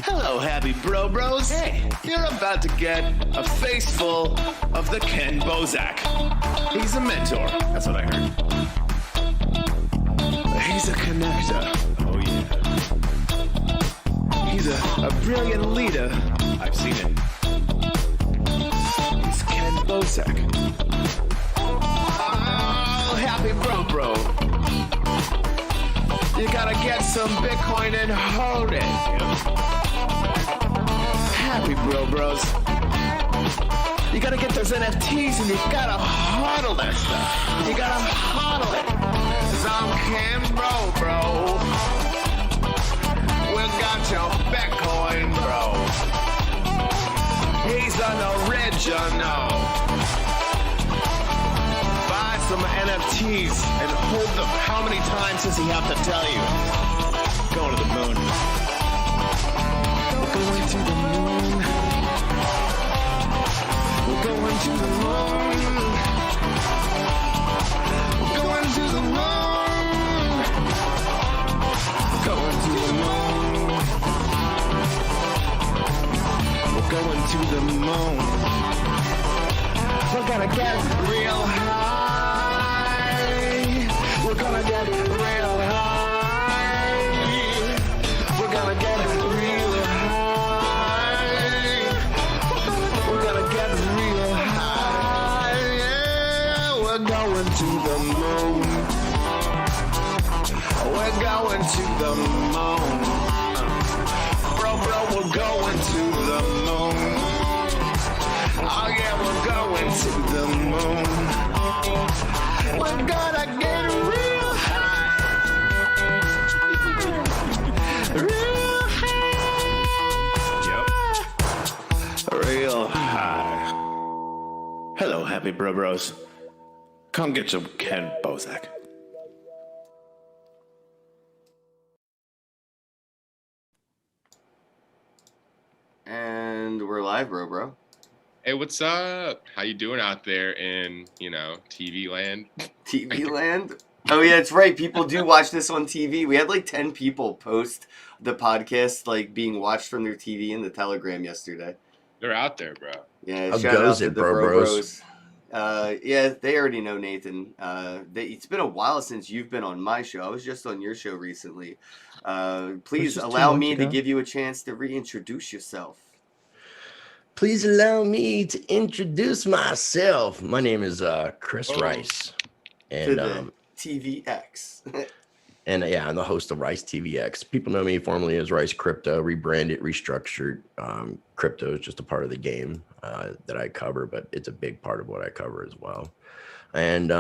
Hello, happy bro bros. Hey, you're about to get a face full of the Ken Bozak. He's a mentor. That's what I heard. He's a connector. Oh, yeah. He's a brilliant leader. I've seen it. He's Ken Bozak. Oh, happy bro. You gotta get some Bitcoin and hold it. Happy bros. You gotta get those NFTs and you gotta hodl that stuff. You gotta hodl it. 'Cause I'm Ken bro. We got your Bitcoin, bro. He's an original. Buy some NFTs and hold them. How many times does he have to tell you? Going to the moon. We're going to the moon. We're going to the moon. We're going to the moon. Going to the moon. We're going to the moon. We're gonna get real high. We're gonna get real high. We're gonna get real high. We're gonna get real high. Yeah, we're going to the moon. We're going to the moon. Bro, we're going to the moon. Oh yeah, we're going to the moon. We're gonna get real high. Real high. Yep. Real high. Hello, happy bros. Come get your Ken Bozak. And we're live, bro. Hey, what's up? How you doing out there in, TV land? TV land? Oh, yeah, it's right. People do watch this on TV. We had like 10 people post the podcast like being watched from their TV in the Telegram yesterday. They're out there, bro. Yeah, How shout out goes to it, the bros? Yeah, they already know Nathan. It's been a while since you've been on my show. I was just on your show recently. Please just 2 allow months me to ago. give you a chance to reintroduce yourself. Please allow me to introduce myself. My name is Chris Rice, To and the TVX. I'm the host of Rice TVX. People know me formerly as Rice Crypto, rebranded, restructured. Crypto is just a part of the game that I cover, but it's a big part of what I cover as well. And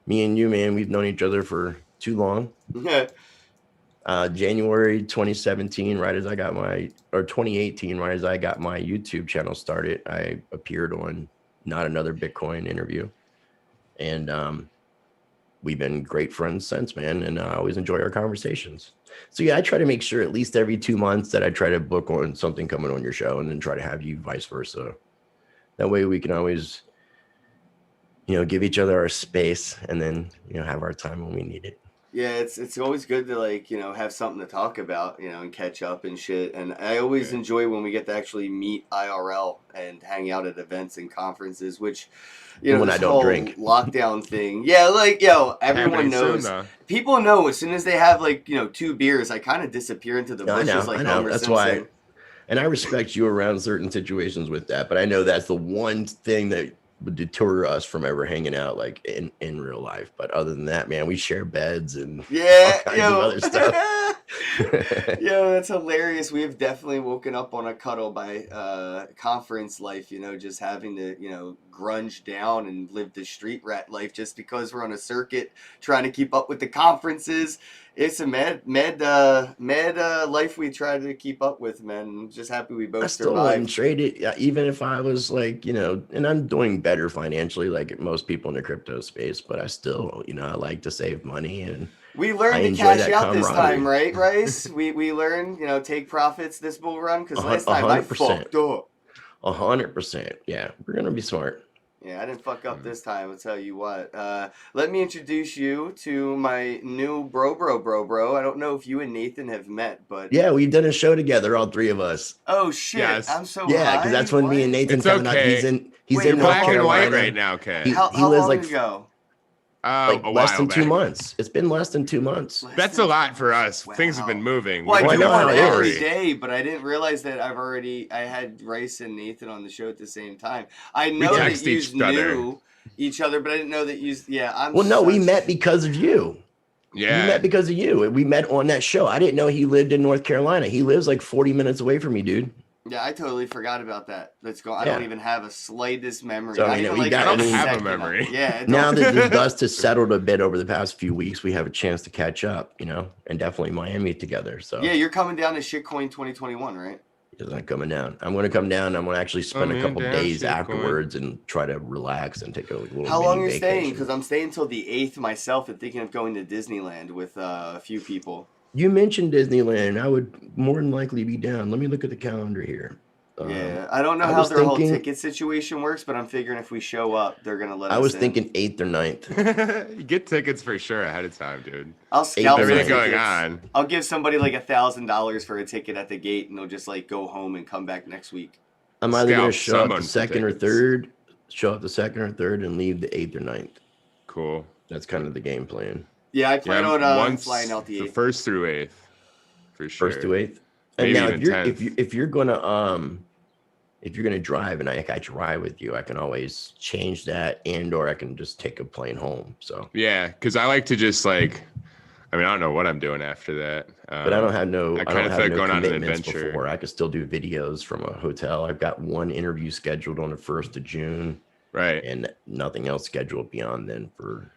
me and you, man, we've known each other for too long. January 2017, 2018, right as I got my YouTube channel started, I appeared on Not Another Bitcoin interview. And we've been great friends since, man. And I always enjoy our conversations. So yeah, I try to make sure at least every 2 months that I try to book on something coming on your show and then try to have you vice versa. That way we can always, give each other our space and then, have our time when we need it. Yeah, it's always good to have something to talk about, and catch up and shit. And I always enjoy when we get to actually meet IRL and hang out at events and conferences, which, When this I don't whole drink. lockdown thing. Yeah, everyone Happening soon, knows. though. People know as soon as they have 2 beers, I kind of disappear into the bushes I like know. Homer That's Simpson. why. And I respect you around certain situations with that, but I know that's the one thing that would deter us from ever hanging out like in real life. But other than that, man, we share beds and all kinds of other stuff. That's hilarious. We have definitely woken up on a cuddle by conference life, just having to, grunge down and live the street rat life just because we're on a circuit trying to keep up with the conferences. It's a mad life we try to keep up with, man. I'm just happy we both I still wouldn't survived. trade it, even if I was and I'm doing better financially, like most people in the crypto space, but I still, I like to save money and We I learned to enjoy cash that out this camaraderie. time, right, Rice? we learned, take profits this bull run because last time I 100%. fucked up. 100%. Yeah, we're gonna be smart. Yeah, I didn't fuck up this time. I'll tell you what. Let me introduce you to my new bro. I don't know if you and Nathan have met, but Yeah, we've done a show together, all three of us. oh shit, Yes. I'm so Yeah, high. because that's when me and What? Nathan It's found out okay. he's Wait, in you're North Black and Carolina. white right now, Kay. He How lives long like ago? A less while than 2 back. months. It's been less than 2 months. That's a lot for us. Things have been moving. Well, I Well, I do know one how it every is. day, but I didn't realize that I had Rice and Nathan on the show at the same time. I know that text you each other. knew each other, but I didn't know that you. Yeah, I'm. Well, no, we such- met because of you. Yeah. We met because of you. We met on that show. I didn't know he lived in North Carolina. He lives like 40 minutes away from me, dude. Yeah, I totally forgot about that. Let's go. I Yeah. don't even have a slightest memory. So, Not I mean, even we like got- I don't a have a second of- memory. Yeah. it Now don't- that the dust has settled a bit over the past few weeks, we have a chance to catch up, and definitely Miami together. So yeah, you're coming down to Shitcoin 2021, right? it's not coming down. I'm going to come down. I'm going to actually spend a Coming couple down, days shitcoin. afterwards and try to relax and take a little. How long mini are you staying? vacation. Because I'm staying till the 8th myself and thinking of going to Disneyland with a few people. You mentioned Disneyland. I would more than likely be down. Let me look at the calendar here. Yeah, I don't know I how was their whole thinking- ticket situation works, but I'm figuring if we show up, they're gonna let us. I was in. thinking 8th or 9th. You get tickets for sure ahead of time, dude. I'll scalp some Everything tickets. going on. I'll give somebody like $1,000 for a ticket at the gate, and they'll just like go home and come back next week. I'm either going to Scalp show up someone the for second or tickets. third, show up the second or third, and leave the 8th or 9th. Cool. That's kind of the game plan. Yeah, I plan on once flying out the 8th. first through 8th, for sure. First to 8th. And Maybe now even if you're 10th. if you're gonna drive and I drive with you, I can always change that or I can just take a plane home. So Yeah, because I like to just I don't know what I'm doing after that. but I don't have no I I kinda don't feel have like no going on an commitments adventure. before. I could still do videos from a hotel. I've got one interview scheduled on the 1st of June Right. and nothing else scheduled beyond then for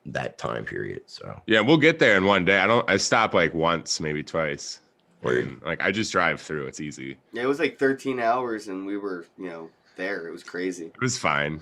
that time period. So Yeah, we'll get there in one day. I stop once, maybe twice. Word. And, I just drive through. It's easy. Yeah, it was like 13 hours, and we were, there. It was crazy. It was fine.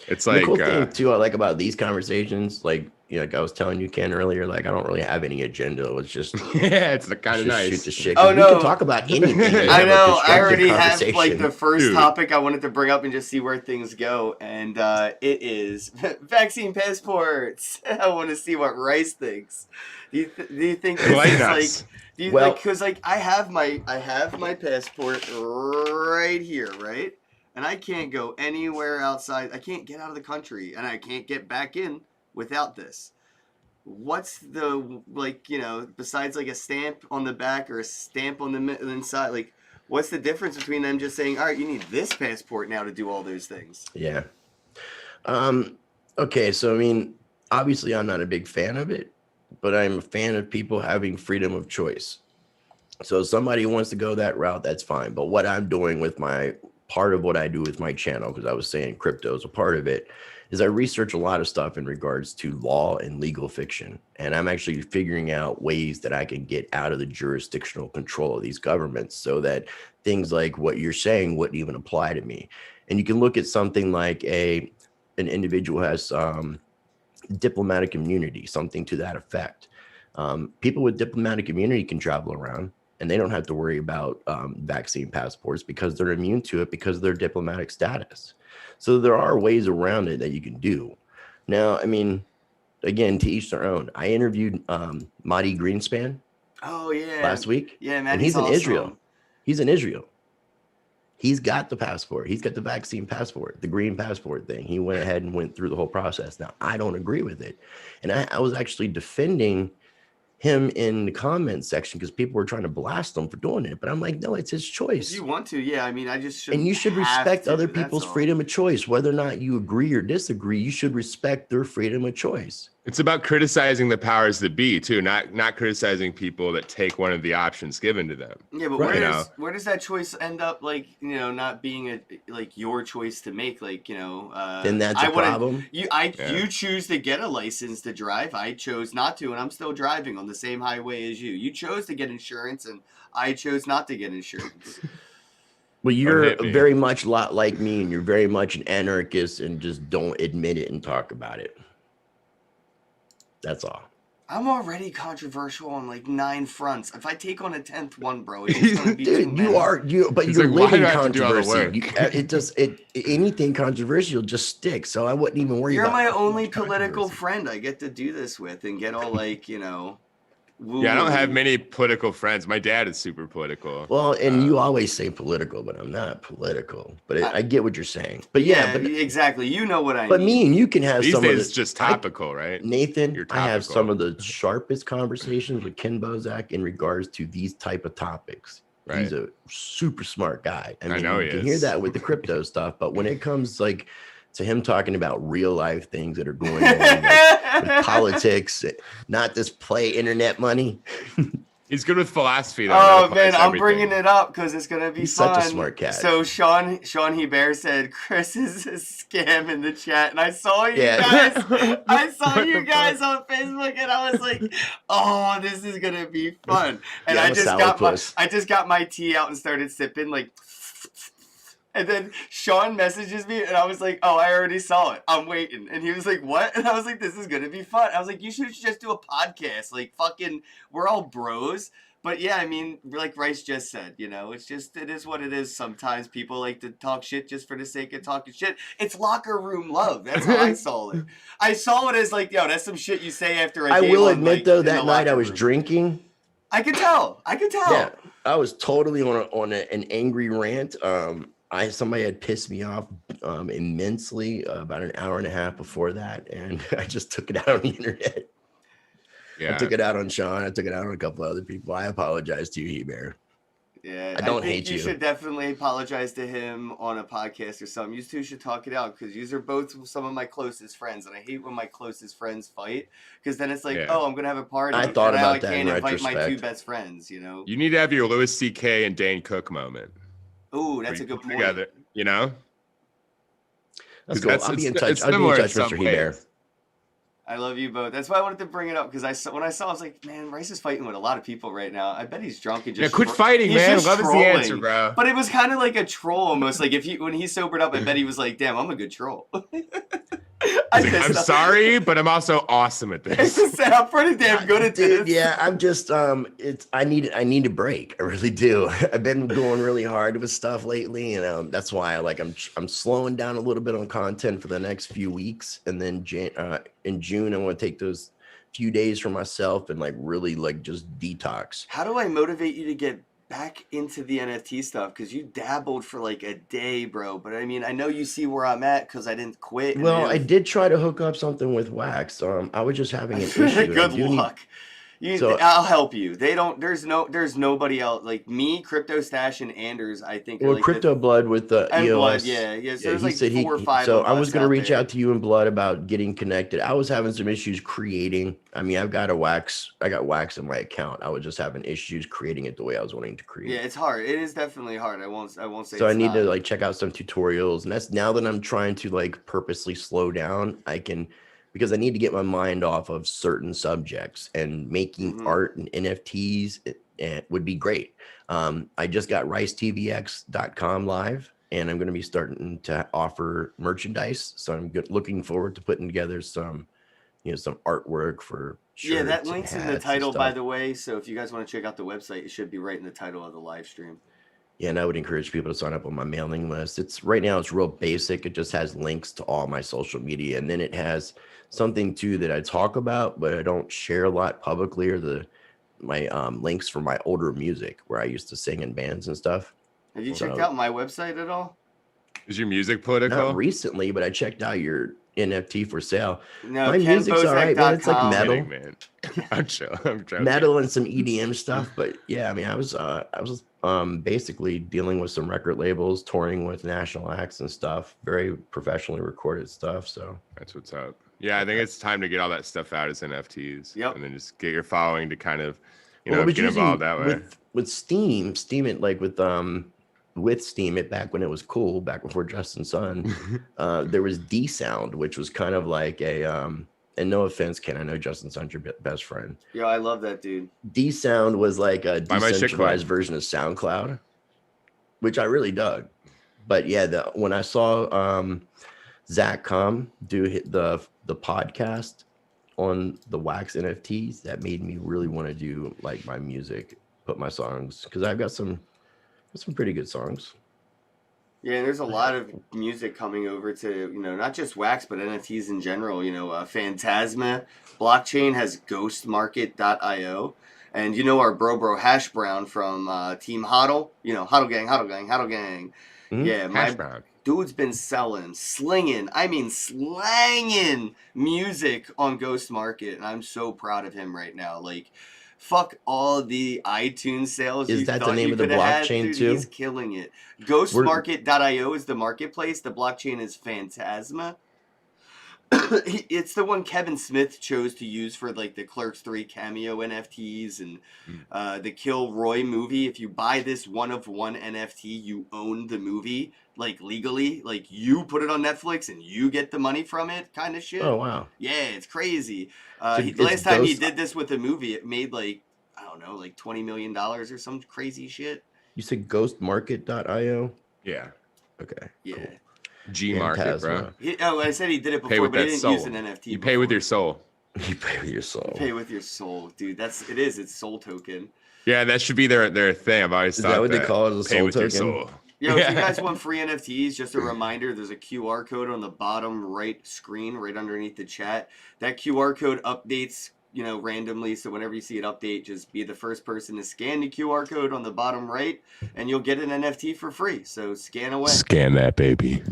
It's the cool thing too I like about these conversations, like I was telling you, Ken, earlier, I don't really have any agenda. It's just yeah, it's kind of just shoot nice. the shit. Oh, 'Cause we no. can talk about anything. and I have a know. I constructive already have conversation. the first Dude. topic I wanted to bring up and just see where things go, and it is vaccine passports. I want to see what Rice thinks. Do you think this Enlighten is us. do you Well- because I have my passport right here, right? And I can't go anywhere outside. I can't get out of the country, and I can't get back in without this. What's the besides a stamp on the back or a stamp on the inside? What's the difference between them just saying, all right, you need this passport now to do all those things? Yeah. Okay, so obviously I'm not a big fan of it, but I'm a fan of people having freedom of choice. So if somebody wants to go that route, that's fine. But what I'm doing with part of what I do with my channel, because I was saying crypto is a part of it, is I research a lot of stuff in regards to law and legal fiction. And I'm actually figuring out ways that I can get out of the jurisdictional control of these governments so that things like what you're saying wouldn't even apply to me. And you can look at something like an individual has diplomatic immunity, something to that effect. People with diplomatic immunity can travel around and they don't have to worry about vaccine passports because they're immune to it because of their diplomatic status. So there are ways around it that you can do. Now, again, to each their own. I interviewed Mahdi Greenspan Oh yeah. last week. Yeah, man. And he's in Israel. He's in Israel. He's got the passport. He's got the vaccine passport, the green passport thing. He went ahead and went through the whole process. Now, I don't agree with it. And I was actually defending him in the comments section because people were trying to blast him for doing it. But I'm like, no, it's his If choice. you want to, yeah. I just should. And you should respect other people's freedom of choice. Whether or not you agree or disagree, you should respect their freedom of choice. It's about criticizing the powers that be too, not criticizing people that take one of the options given to them. Yeah, but Right. where does that choice end up? Not being your choice to make. Then that's I a wouldn't- problem. You choose to get a license to drive. I chose not to, and I'm still driving on the same highway as you. You chose to get insurance, and I chose not to get insurance. Well, you're hit me. very much a lot like me, and you're very much an anarchist and just don't admit it and talk about it. That's all. I'm already controversial on like 9 fronts. If I take on a 10th one, bro, it's just gonna be too Dude, many. but He's you're like, why do living I have to do all the controversy. work? Anything controversial just sticks. So I wouldn't even worry You're about my how only much political controversy. friend I get to do this with and get all like, Yeah, I don't have woo-woo. many political friends. My dad is super political. Well, and you always say political, but I'm not political. But I- I get what you're saying. But Yeah, but exactly. You know what I but mean. me and you can have These some days of it's the just topical, right? Nathan, You're I have topical. some of the sharpest conversations with Ken Bozak in regards to these type of topics. He's Right. a super smart guy. I mean, know you he can hear is. that with the crypto stuff, but when it comes like to him talking about real life things that are going on, like with politics, not this play internet money. He's good with philosophy, though. Oh man, I'm bringing it up because it's gonna be He's fun. such a smart cat. So Sean Hebert said Chris is a scam in the chat, and I saw you Yeah. guys. I saw What you the guys on Facebook, and I was like, "Oh, this is gonna be fun." And Yeah, I'm a sourpuss. I just got my tea out and started sipping like. And then Sean messages me, and I was like, "Oh, I already saw it. I'm waiting." And he was like, "What?" And I was like, "This is gonna be fun." I was like, "You should just do a podcast. Like, fucking, we're all bros." But yeah, I mean, like Rice just said, it is what it is. Sometimes people like to talk shit just for the sake of talking shit. It's locker room love. That's how I saw it. I saw it as like, yo, that's some shit you say after a I game will on, admit like, though, in the that night I locker was room. drinking. I could tell. Yeah, I was totally on an angry rant. Somebody had pissed me off immensely about an hour and a half before that, and I just took it out on the internet. Yeah. I took it out on Sean. I took it out on a couple other people. I apologize to you, Heber. Yeah, I don't think hate you you. should definitely apologize to him on a podcast or something. You two should talk it out because you are both some of my closest friends, and I hate when my closest friends fight because then it's like, Yeah. oh, I'm gonna have a party. I thought and now about that in I can't invite my two retrospect. best friends. You know. You need to have your Louis C.K. and Dane Cook moment. Ooh, where that's you a good come point. together, you know? That's 'Cause cool. I'll be in touch. I'll be in touch, Mr. Heber. I love you both. That's why I wanted to bring it up because when I saw, I was like, man, Rice is fighting with a lot of people right now. I bet he's drunk and just. Yeah, quit fighting, he's man. just Love is the trolling. answer, bro. But it was kind of like a troll almost. Like when he sobered up, I bet he was like, damn, I'm a good troll. I'm sorry, but I'm also awesome at this. I'm pretty damn good at Dude, this. yeah, I'm just I need a break. I really do. I've been going really hard with stuff lately, and that's why I'm slowing down a little bit on content for the next few weeks, and then in June I want to take those few days for myself and like really like just detox. How do I motivate you to get back into the NFT stuff? Because you dabbled for like a day, bro. But I mean, I know you see where I'm at because I didn't quit. and Well, then- I did try to hook up something with Wax. I was just having an issue. and I Good do need- luck. So- I'll help you. There's nobody else like me, Crypto Stash, and Anders. I think. Are Well, like Crypto Blood with the and EOS. Blood, yeah. So there's he like said 4 or 5. So of I was us going to out reach there. out to you and Blood about getting connected. I was having some issues creating. I mean, I got Wax in my account. I was just having issues creating it the way I was wanting to create. Yeah, it's hard. It is definitely hard. I won't say. So I it's need not. to like check out some tutorials, and that's now that I'm trying to like purposely slow down. Because I need to get my mind off of certain subjects, and making art and NFTs it would be great. I just got ricetvx.com live, and I'm going to be starting to offer merchandise. So I'm looking forward to putting together some artwork for shirts. Yeah, that and link's in hats the and title, by stuff. the way. So if you guys want to check out the website, it should be right in the title of the live stream. Yeah, and I would encourage people to sign up on my mailing list. It's right now it's real basic. It just has links to all my social media, and then it has something too that I talk about, but I don't share a lot publicly, or my links for my older music where I used to sing in bands and stuff. Have you So- checked out my website at all? Is your music political? Not recently, but I checked out your NFT for sale. No, My music's all right, man. It's like kenbozek.com. metal. Kidding, man. I'm chill. I'm joking. Metal and some EDM stuff, but yeah, I mean, I was basically dealing with some record labels, touring with national acts and stuff, very professionally recorded stuff. So That's what's up. Yeah, I think it's time to get all that stuff out as NFTs. Yep. And then just get your following to kind of, Well, get involved that way. with Steam it like with Steam it back when it was cool, back before Justin Sun, there was D Sound, which was kind of like a and no offense, Ken, I know Justin Sun's your best friend. Yo, I love that dude. D Sound was like a Buy my shit, decentralized Clyde. version of SoundCloud, which I really dug. But yeah, when I saw Zach Com do the podcast on the Wax NFTs that made me really want to do like my music, put my songs, because I've got some pretty good songs. Yeah, there's a lot of music coming over to, not just Wax, but NFTs in general. Phantasma. Blockchain has ghostmarket.io. And our bro Hash Brown from Team Hodl. Hodl Gang. Mhm. Yeah, Hash Brown. dude's been slinging music on Ghost Market. And I'm so proud of him right now. Like, fuck all the iTunes sales. Is you that the thought name you of the coulda had, blockchain dude. too? He's killing it. Ghostmarket.io is the marketplace. The blockchain is Phantasma. It's the one Kevin Smith chose to use for like the Clerks 3 cameo NFTs and the Kill Roy movie. If you buy this one of one NFT, you own the movie like legally. Like you put it on Netflix and you get the money from it, kind of shit. Oh wow. Yeah, it's crazy. So The it's last time he Ghost- did this with a movie, it made like $20 million or some crazy shit. You said ghostmarket.io? Yeah. Okay. Yeah. Cool. G Market, bro. Phantasma. I said he did it Pay before, with but he that didn't soul. use an NFT. You pay with before. your soul. You pay with your soul. Pay with your soul, dude. It's soul token. Yeah, that should be their thing. I've always Is thought that what they call it? A Pay soul with your token? soul. Yo, if you guys want free NFTs, just a reminder, there's a QR code on the bottom right screen, right underneath the chat. That QR code updates, randomly. So whenever you see it update, just be the first person to scan the QR code on the bottom right, and you'll get an NFT for free. So scan away. Scan that baby.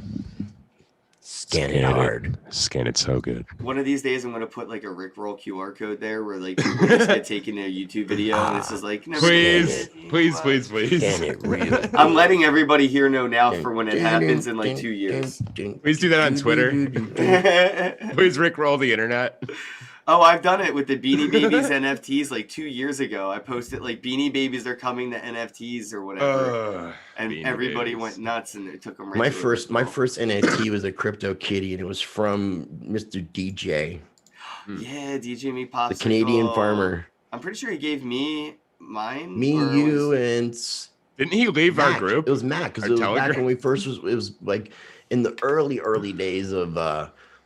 Scan it hard. Scan it so good. One of these days, I'm gonna put like a Rickroll QR code there, where like people just get taken a YouTube video, and it's just like, never Please, scan it. please, please, please. Scan it real. I'm letting everybody here know now for when it happens in like 2 years. Please do that on Twitter. Please Rickroll the internet. Oh, I've done it with the Beanie Babies NFTs like 2 years ago. I posted like Beanie Babies are coming to NFTs or whatever, and Beanie everybody Babies. went nuts and it took them right. My to the first Rickroll. NFT was a crypto kitty, and it was from Mr. DJ, Yeah, DJ Me Popsicle, the Canadian farmer. I'm pretty sure he gave me mine. Me, or you, was- and Didn't he leave our Mac. group? It was Mac because Our it was back Telegram? when we first was. It was like in the early days of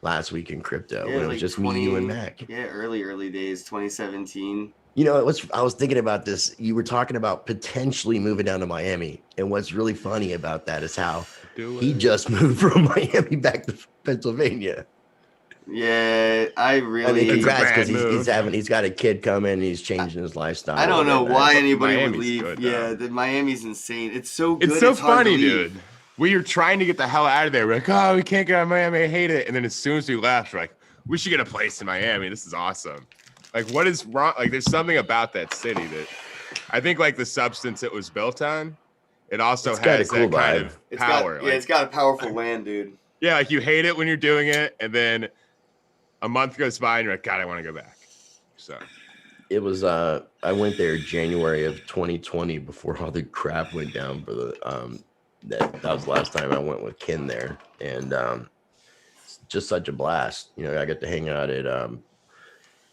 Last Week in Crypto, Yeah, when it was like just me, you, and 20 Mac. Yeah, early days, 2017. You know, I was thinking about this. You were talking about potentially moving down to Miami, and what's really funny about that is how he just moved from Miami back to Pennsylvania. Yeah, I I really. mean, congrats grand because move. he's got a kid coming, and he's changing his lifestyle. I don't a know little bit. why anybody would Miami's leave. good, Yeah, though. the Miami's insane. It's so good. It's so hard to funny, leave. dude. We were trying to get the hell out of there. We're like, oh, we can't get out of Miami. I hate it. And then as soon as we left, we're like, we should get a place in Miami. This is awesome. Like, what is wrong? Like, there's something about that city that I think, like, the substance it was built on, it also It's got a has cool that kind vibe. of It's power. got, Like, it's got a powerful land, dude. yeah, like you hate it when you're doing it, and then a month goes by, and you're like, God, I want to go back. So, It was I went there January of 2020 before all the crap went down for the that was the last time I went with Ken there, and it's just such a blast. You know, I got to hang out at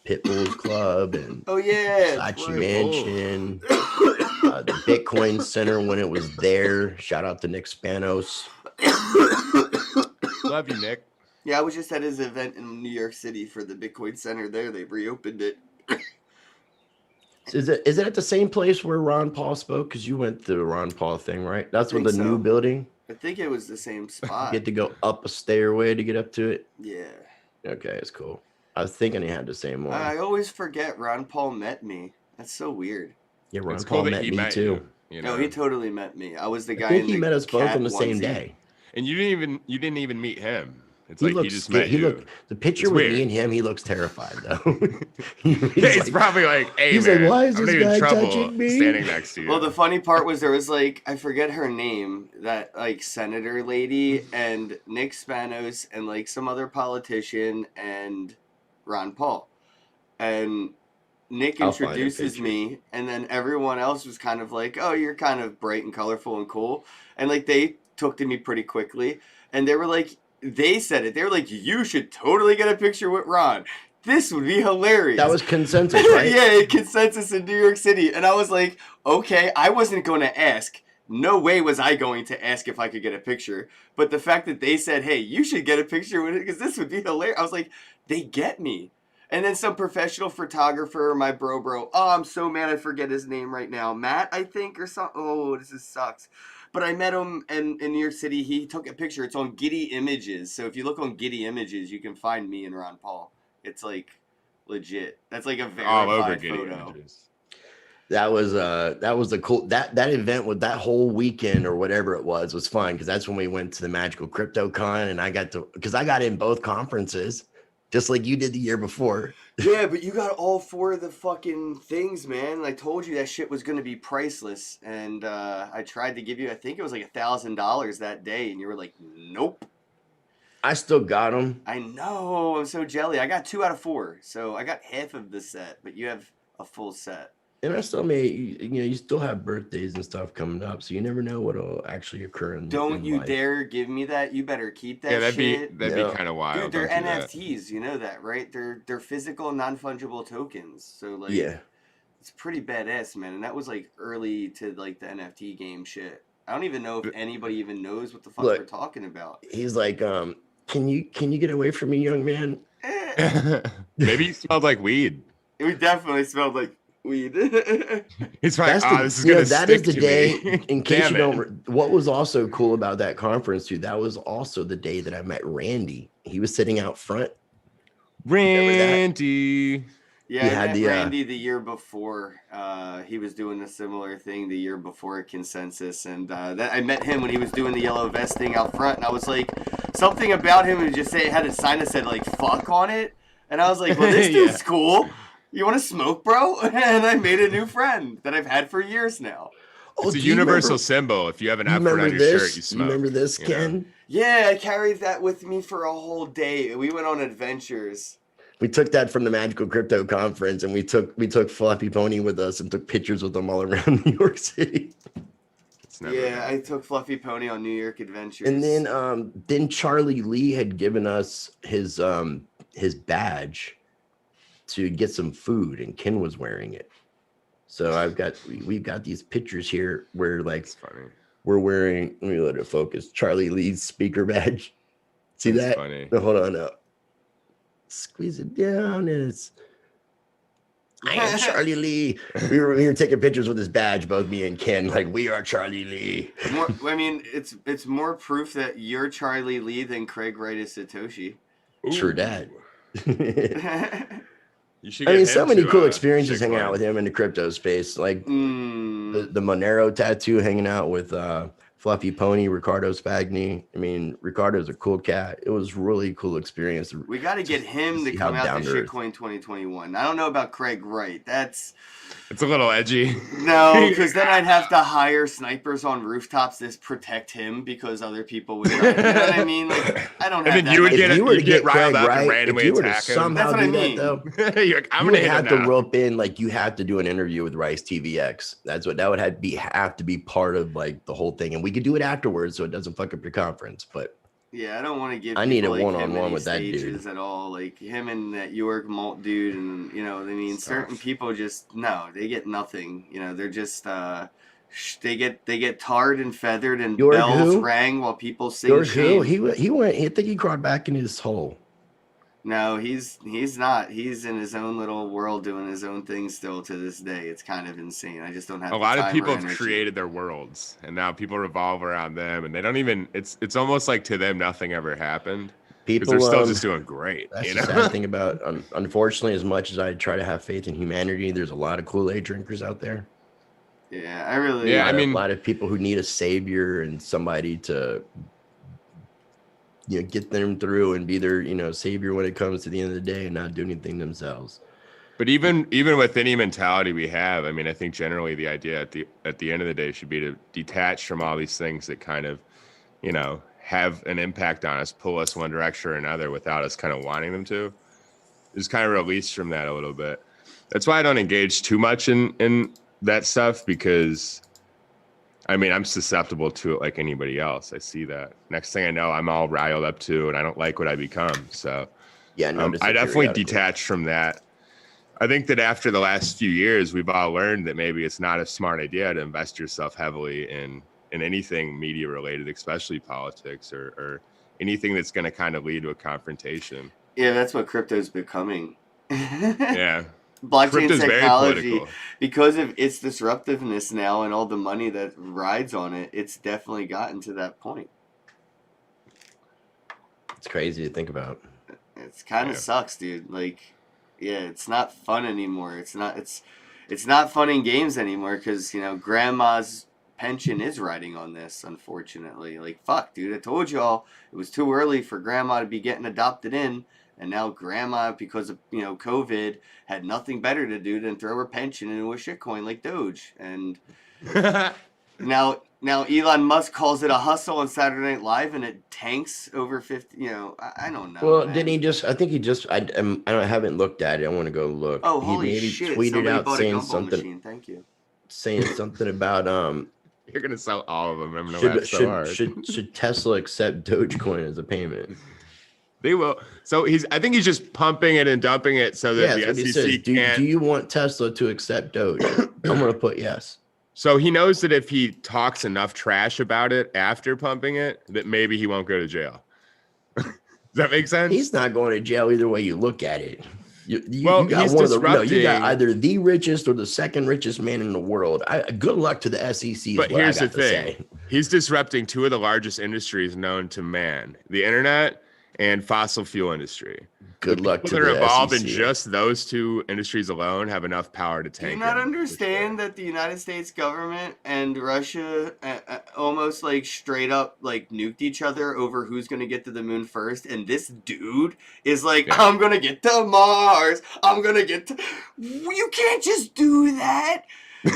Pitbull's Club and Oh yeah, Sachi right. Mansion, the Bitcoin Center when it was there. Shout out to Nick Spanos. love you, Nick. Yeah, I was just at his event in New York City for the Bitcoin Center. There, they reopened it. Is it at the same place where Ron Paul spoke? Because you went to the Ron Paul thing, right? That's with the Think new so. building. I think it was the same You spot. get to go up a stairway to get up to it. Yeah. Okay, it's cool. I was thinking he had the same one. I always forget Ron Paul met me. That's so weird. Yeah, Ron It's Paul cool that met he me met too. you. You No, know? he totally met me. I was the guy I think in he the met us both cat on the same onesie. day. And you didn't even meet him. It's He like he looks just scared. met He you. look the picture It's with weird. me and him. He looks terrified though. Yeah, it's like, probably like, hey, he's like, man, "Why is I'm this gonna get in guy trouble touching me?" standing next to you. Well, the funny part was there was like, I forget her name, that like senator lady and Nick Spanos and like some other politician and Ron Paul. And Nick I'll find a introduces picture. me, and then everyone else was kind of like, oh, you're kind of bright and colorful and cool. And like they took to me pretty quickly. And they were like, they said it. They were like, you should totally get a picture with Ron. This would be hilarious. that was consensus, right? Yeah, consensus in New York City. And I was like, okay, I wasn't going to ask. No way was I going to ask if I could get a picture. But the fact that they said, hey, you should get a picture with it because this would be hilarious. I was like, they get me. And then some professional photographer, my bro. Oh, I'm so mad I forget his name right now. Matt, I think, or something. Oh, this sucks. But I met him in New York City. He took a picture. It's on Getty Images. So if you look on Getty Images, you can find me and Ron Paul. It's like legit. That's like a All over verified Getty photo. Images. That was a cool that event with that whole weekend or whatever it was fun because that's when we went to the Magical Crypto Con and I got in both conferences just like you did the year before. Yeah, but you got all 4 of the fucking things, man. I told you that shit was gonna be priceless, and I tried to give you, I think it was like $1,000 that day, and you were like, nope. I still got them. I know, I'm so jelly. I got 2 out of 4, so I got half of the set, but you have a full set. And I still you still have birthdays and stuff coming up, so you never know what'll actually occur in Don't in you life. dare give me that. You better keep that Yeah, that'd shit. be Yeah. kind of wild. Dude, they're Don't do that. NFTs, you know that, right? They're physical non-fungible tokens. So like Yeah. it's pretty badass, man. And that was like early to like the NFT game shit. I don't even know if anybody even knows what the fuck Look. we're talking about. He's like, can you get away from me, young man? Maybe he smelled like weed. It definitely smelled like weed. He's like, this is you know, gonna that is stick the to day. me. In case Damn you it. don't, what was also cool about that conference too? That was also the day that I met Randy. He was sitting out front. Randy. Yeah, He I had met the, Randy the year before. He was doing a similar thing the year before at Consensus, and I met him when he was doing the yellow vest thing out front, and I was like, something about him, it had a sign that said like "fuck" on it, and I was like, well, this dude's cool. You want to smoke, bro? And I made a new friend that I've had for years now. Oh, It's a do you universal remember- symbol. If you have an you F word on remember your this? shirt, you You smoke. remember this, you know? Ken? Yeah, I carried that with me for a whole day. We went on adventures. We took that from the Magical Crypto Conference, and we took Fluffy Pony with us and took pictures with them all around New York City. It's never Yeah, bad. I took Fluffy Pony on New York adventures. And then Charlie Lee had given us his badge to get some food, and Ken was wearing it. So we've got these pictures here where like It's funny. we're wearing. Let me let it focus. Charlie Lee's speaker badge. See It's that? funny. No, hold on now. Squeeze it down, and it's. I am Charlie Lee. We were taking pictures with his badge, both me and Ken. Like, we are Charlie Lee. I mean, it's more proof that you're Charlie Lee than Craig Wright is Satoshi. True Ooh. that. You should I get mean, him so many to, cool experiences hanging Shitcoin. out with him in the crypto space. Like Mm. the Monero tattoo, hanging out with Fluffy Pony, Ricardo Spagni. I mean, Ricardo's a cool cat. It was really cool experience. We got to get him to see come how out down to to earth. Shitcoin 2021. I don't know about Craig Wright. That's It's a little edgy. no, because then I'd have to hire snipers on rooftops to protect him because other people would. You know what I mean? Like, I don't And have then that. you would much- get If you were to you'd get get riled Craig up and Wright, randomly if you were to attack him. somehow That's what do I that mean. though, You're like, I'm you gonna would hit him have to now. rope in, like, you have to do an interview with Rice TVX. That would have to be part of like the whole thing, and we could do it afterwards so it doesn't fuck up your conference. But Yeah, I don't want to give. I need people a like him one-on-one any with that dude. stages at all. Like him and that York Malt dude, and you know, what I mean, certain people just no, they get nothing. You know, they're just they get tarred and feathered, and York bells who? rang while people sing George shame. Hill, he went. I think he crawled back in his hole. No, he's not. He's in his own little world doing his own thing still to this day. It's kind of insane. I just don't have A the lot of time or people have energy. created their worlds, and now people revolve around them, and they don't even. It's almost like to them nothing ever happened because People they're still just doing great. That's You the know? sad thing about. Unfortunately, as much as I try to have faith in humanity, there's a lot of Kool-Aid drinkers out there. Yeah, I really. Yeah, I mean- a lot of people who need a savior and somebody to, get them through and be their, savior when it comes to the end of the day and not do anything themselves. But even with any mentality we have, I mean, I think generally the idea at the end of the day should be to detach from all these things that kind of, have an impact on us, pull us one direction or another without us kind of wanting them to. Just kind of release from that a little bit. That's why I don't engage too much in that stuff, because I mean, I'm susceptible to it like anybody else. I see that. Next thing I know, I'm all riled up to, and I don't like what I become. So Yeah, I definitely detach from that. I think that after the last few years, we've all learned that maybe it's not a smart idea to invest yourself heavily in anything media related, especially politics or anything that's going to kind of lead to a confrontation. Yeah, that's what crypto's becoming. Yeah. Blockchain Crypto's very technology, political. because of its disruptiveness now and all the money that rides on it, it's definitely gotten to that point. It's crazy to think about. It's kind of Yeah. sucks, dude. Like, yeah, it's not fun anymore. It's not fun in games anymore because, you know, grandma's pension is riding on this, unfortunately. Like, fuck, dude, I told y'all it was too early for grandma to be getting adopted in, and now grandma, because of, you know, COVID, had nothing better to do than throw her pension into a shitcoin like Doge. And now Elon Musk calls it a hustle on Saturday Night Live, and it tanks over 50. You know, I don't know. Well, man. didn't he just? I think he just. I haven't looked at it. I want to go look. Oh, he holy maybe shit! tweeted Somebody out bought a saying gumball something. machine. Thank you. Saying something about You're gonna sell all of them. I'm gonna laugh so hard. should Tesla accept Dogecoin as a payment? They will. So I think he's just pumping it and dumping it so that Yeah, the that's what he SEC says. can't. Do you want Tesla to accept Doge? I'm gonna put yes. So he knows that if he talks enough trash about it after pumping it, that maybe he won't go to jail. Does that make sense? He's not going to jail either way you look at it. You Well, got he's one of the no, you got disrupting- either the richest or the second richest man in the world. Good luck to the SEC. Is But what here's I the got to thing. say. He's disrupting two of the largest industries known to man, the internet and fossil fuel industry. Good luck to People that are the involved in SEC. just those two industries alone have enough power to Do tank you not him. understand that the United States government and Russia almost like straight up like nuked each other over who's gonna get to the moon first? And this dude is like, Yeah. I'm gonna get to Mars. I'm gonna get to. You can't just do that.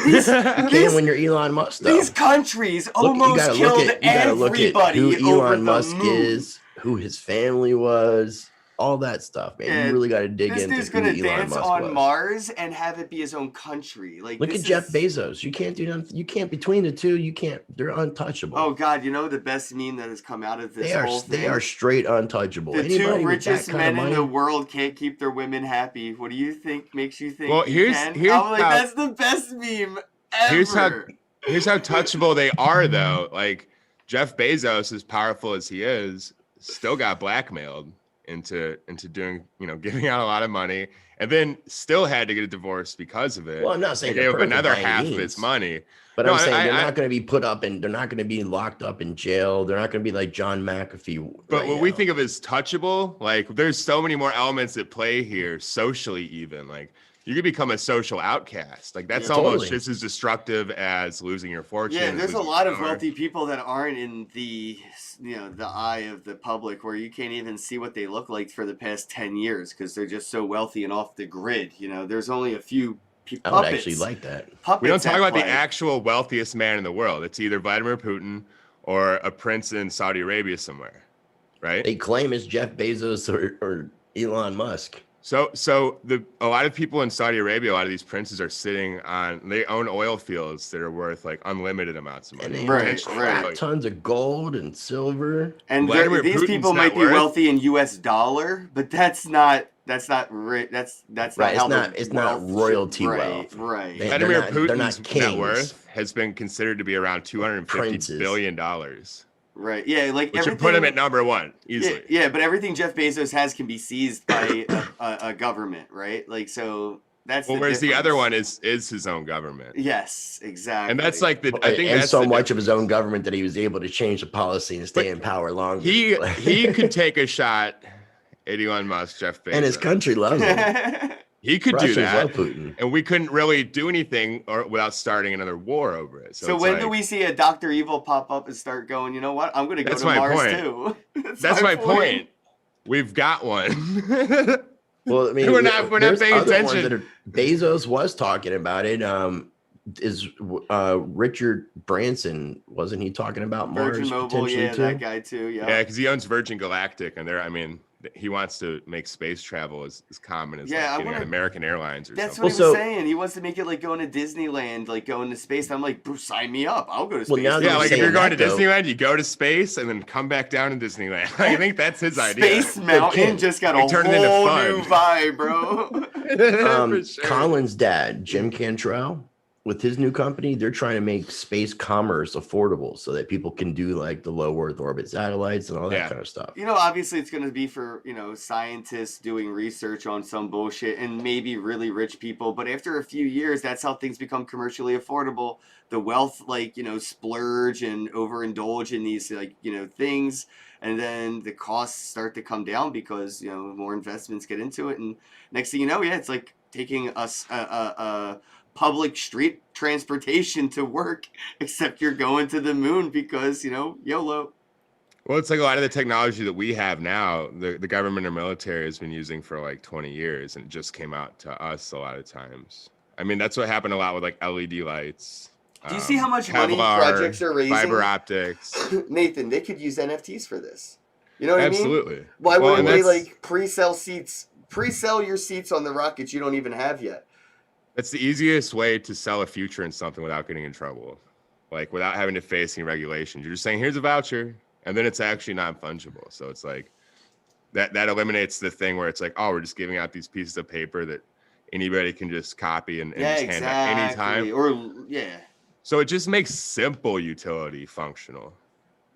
These, Can these, when you're Elon Musk though. these countries You almost gotta killed look at everybody who over Elon the Musk moon. is, who his family was, all that stuff, man. Yeah, you really got to dig This into dude's who gonna Elon dance Musk on was. Mars and have it be his own country. Like, Look this at Jeff is- Bezos. You can't do nothing. You can't between the two. You can't. They're untouchable. Oh God, you know the best meme that has come out of this they are. whole thing? They are straight untouchable. The Anybody two with that richest kind men of in the money- world can't keep their women happy. What do you think makes you think Well, you here's- can? here's I'm like, how- that's the best meme ever. Here's how touchable they are, though. Like Jeff Bezos, as powerful as he is, still got blackmailed into doing, giving out a lot of money, and then still had to get a divorce because of it. Well, I'm not saying They they're gave up perfect another by any half of means. his money. But No, I'm saying they're I- not going to be put up and they're not going to be locked up in jail. They're not going to be like John McAfee. But right what we now. think of as touchable, like there's so many more elements at play here, socially even. Like you could become a social outcast. Like that's Yeah, almost totally. just as destructive as losing your fortune. Yeah, as there's a losing lot your of power. wealthy people that aren't in the the eye of the public, where you can't even see what they look like for the past 10 years because they're just so wealthy and off the grid. There's only a few I would puppets. actually like that. Puppets We don't talk at about the play. actual wealthiest man in the world. It's either Vladimir Putin or a prince in Saudi Arabia somewhere, right? They claim it's Jeff Bezos or Elon Musk. So a lot of people in Saudi Arabia, a lot of these princes are sitting on. They own oil fields that are worth like unlimited amounts of And money. they Right, have right. Like, tons of gold and silver. And Vladimir these Putin's people net might be worth- wealthy in U.S. dollar, but that's not that's not Right, how it's not wealth royalty right, wealth. Right. They- Vladimir they're not Putin's net kings. worth has been considered to be around $250 Princes. billion, Right. Yeah. Like which would everything. put him at number one easily. Yeah, but everything Jeff Bezos has can be seized by a government, right? Like so. That's Well, the whereas the other difference. one is his own government, Yes, exactly. and that's like I think and that's so the much of his difference. own government that he was able to change the policy and stay But in power longer. He could take a shot at Elon Musk, Jeff Bezos, and his country loves him. He could Russians do that, love Putin. and we couldn't really do anything without starting another war over it. So it's when like, do we see a Dr. Evil pop up and start going, you know what? I'm going to go That's to my Mars point. too. That's my point. We've got one. Well, I mean, We're not there's paying other ones attention. that are- Bezos was talking about it. Is Richard Branson, wasn't he talking about Virgin Mars Mobile, potentially yeah, too? that guy too. Yeah. Yeah, because he owns Virgin Galactic, and he wants to make space travel as common as Yeah, I like getting on wanna- American Airlines or That's something. what he Well, was so- saying. He wants to make it like going to Disneyland, like going to space. I'm like, Bruce, sign me up. I'll go to space. Well, now that Yeah, you're like if saying you're going that, to though- Disneyland, you go to space and then come back down to Disneyland. I think that's his idea. Space Mountain kid. just got They a turned it into whole fun. new vibe, bro. For sure. Colin's dad, Jim Cantrell, with his new company, they're trying to make space commerce affordable so that people can do like the low Earth orbit satellites and all that Yeah. kind of stuff. You know, obviously it's going to be for, you know, scientists doing research on some bullshit and maybe really rich people. But after a few years, that's how things become commercially affordable. The wealth, like, you know, splurge and overindulge in these, like, you know, things. And then the costs start to come down because, you know, more investments get into it. And next thing you know, yeah, it's like taking us a public street transportation to work, except you're going to the moon because, you know, YOLO. Well, it's like a lot of the technology that we have now, the government or military has been using for like 20 years, and it just came out to us a lot of times. I mean, that's what happened a lot with like LED lights. Do you see how much money Kevlar, projects are raising? Fiber optics. Nathan, they could use NFTs for this. You know what I mean? Absolutely. Why Well, wouldn't and they that's- like pre-sell your seats on the rockets you don't even have yet? That's the easiest way to sell a future in something without getting in trouble. Like without having to face any regulations. You're just saying, here's a voucher, and then it's actually non-fungible. So it's like that eliminates the thing where it's like, oh, we're just giving out these pieces of paper that anybody can just copy and just hand out anytime. Or yeah. So it just makes simple utility functional.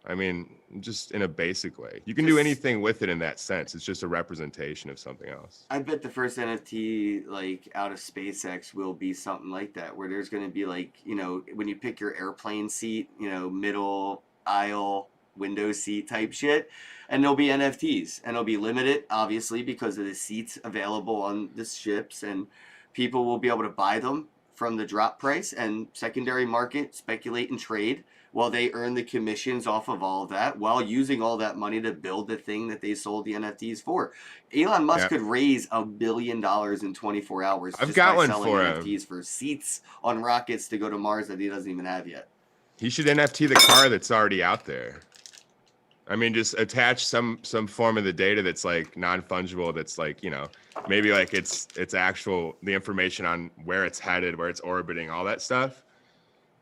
I mean, just in a basic way. You can do anything with it in that sense. It's just a representation of something else. I bet the first NFT like out of SpaceX will be something like that, where there's going to be like, you know, when you pick your airplane seat, you know, middle aisle window seat type shit, and there'll be NFTs, and it'll be limited, obviously, because of the seats available on the ships, and people will be able to buy them from the drop price and secondary market, speculate and trade, while they earn the commissions off of all of that, while using all that money to build the thing that they sold the NFTs for. Elon Musk could raise $1 billion in 24 hours. I've just got by one selling for him. NFTs for seats on rockets to go to Mars that he doesn't even have yet. He should NFT the car that's already out there. I mean, just attach some form of the data that's like non-fungible. That's like, you know, maybe like it's actual the information on where it's headed, where it's orbiting, all that stuff.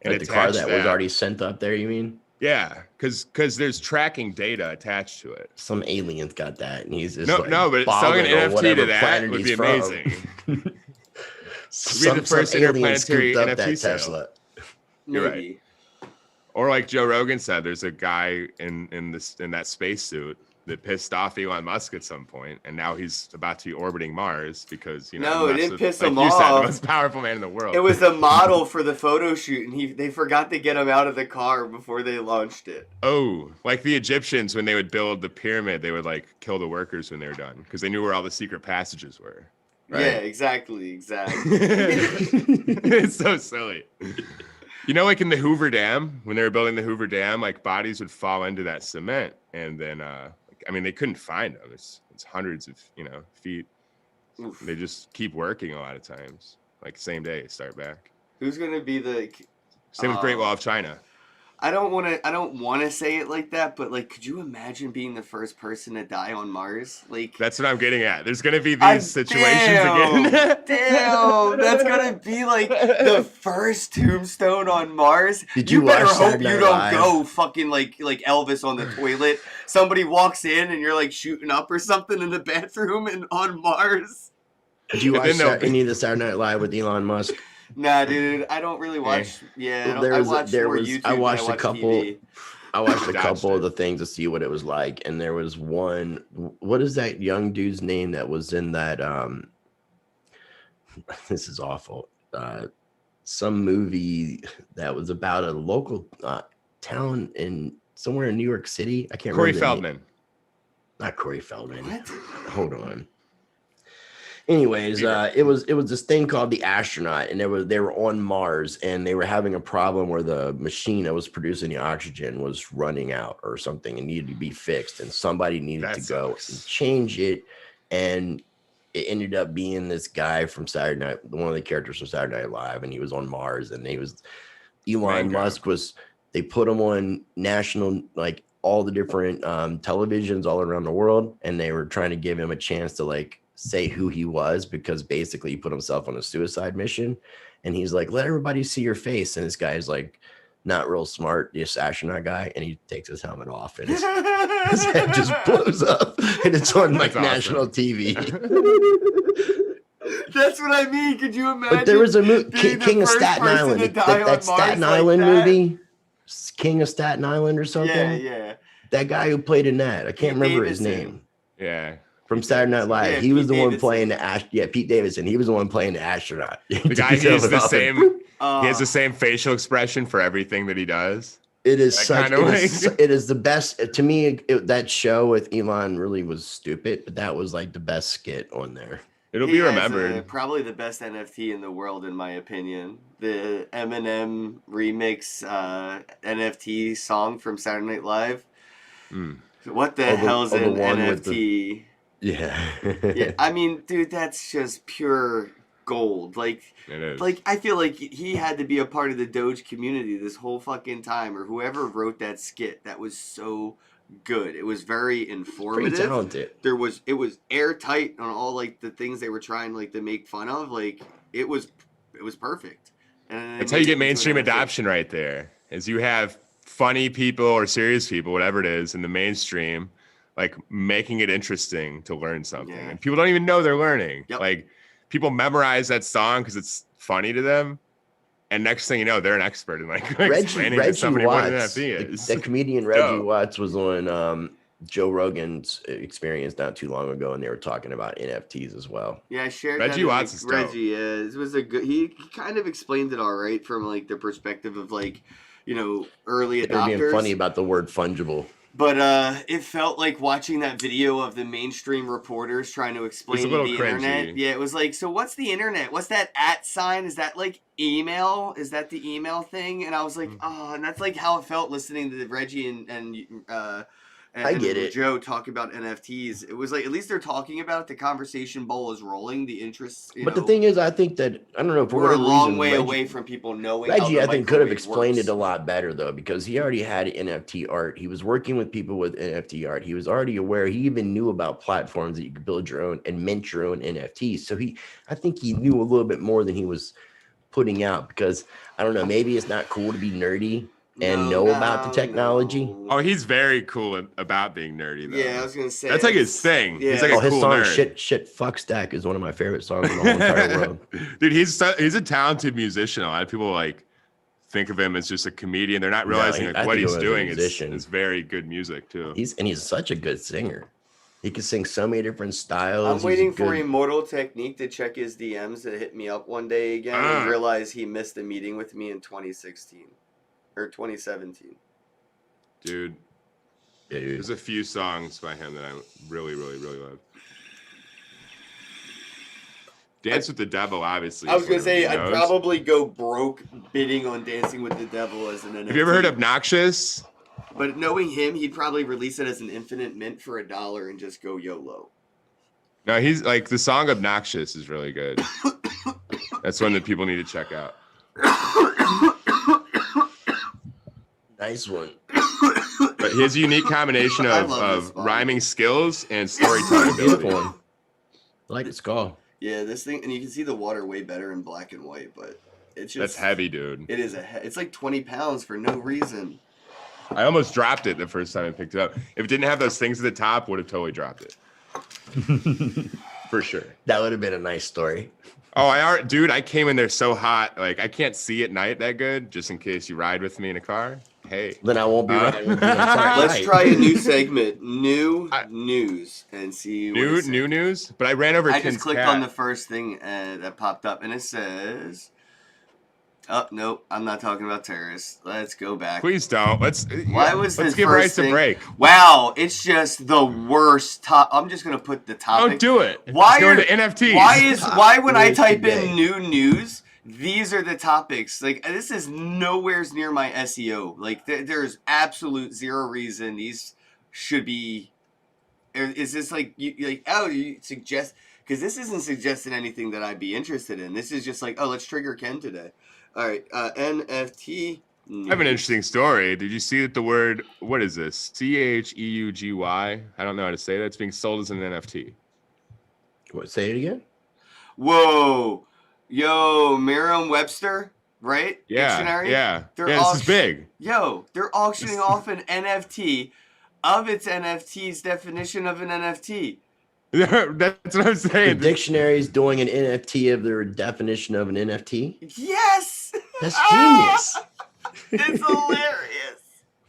And Like the car attach that was already sent up there, you mean? Yeah, because there's tracking data attached to it. Some aliens got that, and he's just No, like but selling an bobbing on NFT whatever to that planet would he's be from. amazing. Some, the first some alien interplanetary scooped up that NFT sale. Tesla. You're right. Maybe. Or like Joe Rogan said, there's a guy in that spacesuit that pissed off Elon Musk at some point, and now he's about to be orbiting Mars because, you know, No, it Musk didn't is, piss like him you said, off. the most powerful man in the world. It was the model for the photo shoot, and they forgot to get him out of the car before they launched it. Oh, like the Egyptians when they would build the pyramid, they would like kill the workers when they were done because they knew where all the secret passages were. Right. Yeah, exactly. It's so silly. You know, like in the Hoover Dam, when they were building the Hoover Dam, like bodies would fall into that cement, and then I mean, they couldn't find them. It's hundreds of, you know, feet. Oof. They just keep working a lot of times, like same day, start back. Who's gonna be the? Same with Great Wall of China. I don't want to say it like that, but like, could you imagine being the first person to die on Mars? Like, That's what I'm getting at. There's gonna be I- these situations again. Damn, that's gonna be like the first tombstone on Mars. Did you you better watch hope Saturday you Night don't Live? go fucking like Elvis on the toilet. Somebody walks in and you're like shooting up or something in the bathroom and on Mars. Did you And watch then they'll- any of the Saturday Night Live with Elon Musk? Nah, dude, I don't really watch. Yeah, I watch more YouTube. I than watched a watch couple. TV. I watched a Dodged couple it. of the things to see what it was like, and there was one. What is that young dude's name that was in that? This is awful. Some movie that was about a local town in somewhere in New York City. I can't Corey remember. the name. Feldman. Not Corey Feldman. What? Hold on. Anyways, it was this thing called The Astronaut, and they were on Mars, and they were having a problem where the machine that was producing the oxygen was running out or something and needed to be fixed, and somebody needed That to go sucks. and change it, and it ended up being this guy from Saturday Night, one of the characters from Saturday Night Live, and he was on Mars, and Elon Rango. Musk was. They put him on national, like all the different televisions all around the world, and they were trying to give him a chance to like say who he was, because basically he put himself on a suicide mission, and he's like, let everybody see your face, and this guy's like not real smart, this astronaut guy, and he takes his helmet off and his head just blows up, and it's on like That's awesome. national TV. That's what I mean. Could you imagine? But there was a movie, being the King of first Staten person Island. to die on That Mars Staten like Island that? movie, King of Staten Island or something. Yeah, yeah. That guy who played in that, I can't Pete remember his Davidson. name. Yeah. From Pete Saturday Night Davidson. Live. Yeah, He was Pete the one Davidson. playing Pete Davidson. He was the one playing the astronaut. The guy who has the same. He has the Uh, same facial expression for everything that he does. It is That such. kinda It is the best to me. That show with Elon really was stupid, but that was like the best skit on there. It'll he be has, remembered. probably the best NFT in the world, in my opinion. The Eminem remix NFT song from Saturday Night Live. Mm. What the Oh, the- hell's oh, the an one with NFT? Yeah. Yeah, I mean, dude, that's just pure gold. It is. I feel like he had to be a part of the Doge community this whole fucking time, or whoever wrote that skit. That was so good. It was very Pretty informative. talented. It was airtight on all like the things they were trying like to make fun of. Like it was perfect. And That's how you get mainstream adoption right there. Is you have funny people or serious people, whatever it is, in the mainstream, like making it interesting to learn something. Yeah. And people don't even know they're learning. Yep. Like people memorize that song because it's funny to them. And next thing you know, they're an expert in like explaining to somebody what an Watts, NFT is. the comedian Reggie Dope. Watts was on Joe Rogan's Experience not too long ago, and they were talking about NFTs as well. Yeah, I shared Reggie that in, Watts is dope. Reggie, it was a good. He kind of explained it all right from like the perspective of like, early They were being adopters. funny about the word fungible. But it felt like watching that video of the mainstream reporters trying to explain a little the cringy. internet. Yeah, it was like, so what's the internet? What's that @ sign? Is that like email? Is that the email thing? And I was like, oh, and that's like how it felt listening to Reggie I get it. Joe talk about NFTs. It was like, at least they're talking about it. The conversation bowl is rolling. The interest. But the thing is, I think that I don't know for we're a whatever long reason, way Reggie, away from people knowing. how Reggie, the I think, could have microwave explained works. it a lot better though, because he already had NFT art. He was working with people with NFT art. He was already aware. He even knew about platforms that you could build your own and mint your own NFTs. So I think he knew a little bit more than he was putting out. Because I don't know, maybe it's not cool to be nerdy and know about the technology. no. Oh, he's very cool about being nerdy though. Yeah, I was gonna say That's like his it's- thing. Yeah. He's like Oh, a his cool song nerd. "Shit Fuck Stack" is one of my favorite songs in the whole entire world. Dude, he's a talented musician. A lot of people like think of him as just a comedian. They're not realizing I like, what think he's of him as a doing musician. is very good music too. He's such a good singer. He can sing so many different styles. I'm He's a waiting for good- Immortal Technique to check his DMs to hit me up one day again and realize he missed a meeting with me in 2016 or 2017. Dude, Yeah, dude. there's a few songs by him that I really, really, really love. Dance with the Devil, obviously. I was is gonna one say I'd everybody knows. probably go broke bidding on Dancing with the Devil as an NFT. Have you ever heard of Noxious? But knowing him, he'd probably release it as an infinite mint for $1 and just go YOLO. No, he's like the song Obnoxious is really good. That's one that people need to check out. Nice one. But his unique combination I of, love this of song. rhyming skills and storytelling Beautiful ability. one. I like the skull. Yeah, this thing, and you can see the water way better in black and white, but it's just That's heavy, dude. It is it's like 20 pounds for no reason. I almost dropped it the first time I picked it up. If it didn't have those things at the top, would have totally dropped it. For sure. That would have been a nice story. Oh, dude, I came in there so hot. Like, I can't see at night that good, just in case you ride with me in a car. Hey. Then I won't be right. Let's try a new segment, new I- news, and see. what it New says. news? But I ran over I Ken's just clicked cat. on the first thing that popped up, and it says, "Oh nope, I'm not talking about terrorists." Let's go back. Please don't. Let's Was let's the give first Rice thing? a break. Wow, it's just the worst. I'm just gonna put the topic. Don't do it. Why Let's go are- into NFTs. Why when I news type today. in new news, these are the topics? Like, this is nowhere's near my SEO. Like, there's absolute zero reason these should be. Is this like you suggest? Because this isn't suggesting anything that I'd be interested in. This is just like, oh, let's trigger Ken today. All right, NFT. I have an interesting story. Did you see that the word, what is this? CHEUGY? I don't know how to say that. It's being sold as an NFT. What? Say it again. Whoa, yo, Merriam-Webster, right? Yeah. Dictionary. Yeah. They're Yeah, all this is big. Yo, they're auctioning off an NFT of its NFT's definition of an NFT. That's what I'm The saying. dictionary is doing an NFT of their definition of an NFT. Yes. That's genius. It's hilarious.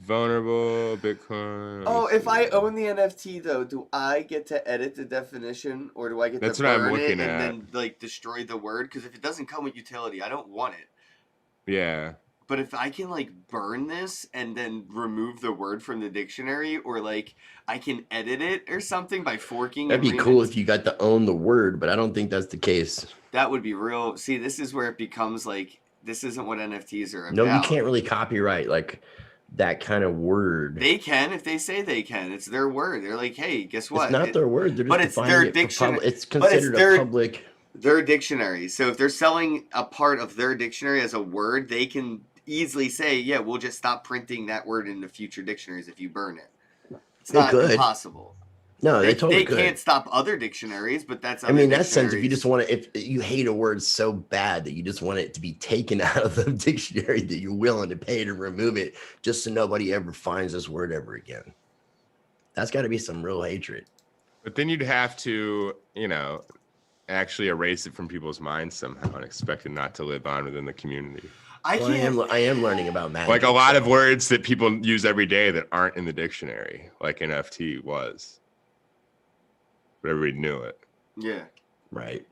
Vulnerable Bitcoin. Oh, if I own the NFT though, do I get to edit the definition, or do I get That's to what I'm burn it looking and at. then like destroy the word? Because if it doesn't come with utility, I don't want it. Yeah. But if I can like burn this and then remove the word from the dictionary, or like I can edit it or something by forking. That'd be cool if you got to own the word, but I don't think that's the case. That would be real. See, this is where it becomes like this isn't what NFTs are about. No, you can't really copyright like that kind of word. They can if they say they can. It's their word. They're like, hey, guess what? It's not their word. They're just but it's defining their it for dictionary- public. It's but it's considered their- a public. Their dictionary. So if they're selling a part of their dictionary as a word, they can easily say, yeah, we'll just stop printing that word in the future dictionaries if you burn it. It's They not could. impossible. No, they totally they could. can't stop other dictionaries, but that's I mean, in other that sense, if you dictionaries. just want to, if you hate a word so bad that you just want it to be taken out of the dictionary, that you're willing to pay to remove it just so nobody ever finds this word ever again. That's got to be some real hatred. But then you'd have to, actually erase it from people's minds somehow and expect it not to live on within the community. I Well, can't. I am learning about magic. Like a lot of so- words that people use every day that aren't in the dictionary, like NFT was. But everybody knew it. Yeah. Right.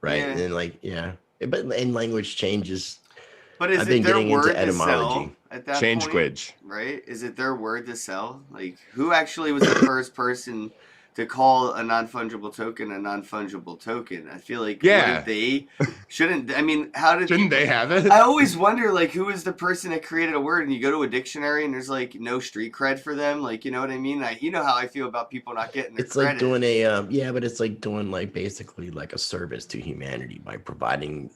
Yeah. And then but in language changes. But is I've it been their getting into word to sell etymology. at that Change point? Gwidge. Right? Is it their word to sell? Like, who actually was the first person to call a non-fungible token a non-fungible token? I feel like Yeah. shouldn't. I mean, how did Shouldn't they have it? I always wonder, like, who is the person that created a word? And you go to a dictionary, and there's like no street cred for them. Like, you know what I mean? You know how I feel about people not getting their It's like credit. doing but it's like doing like basically like a service to humanity by providing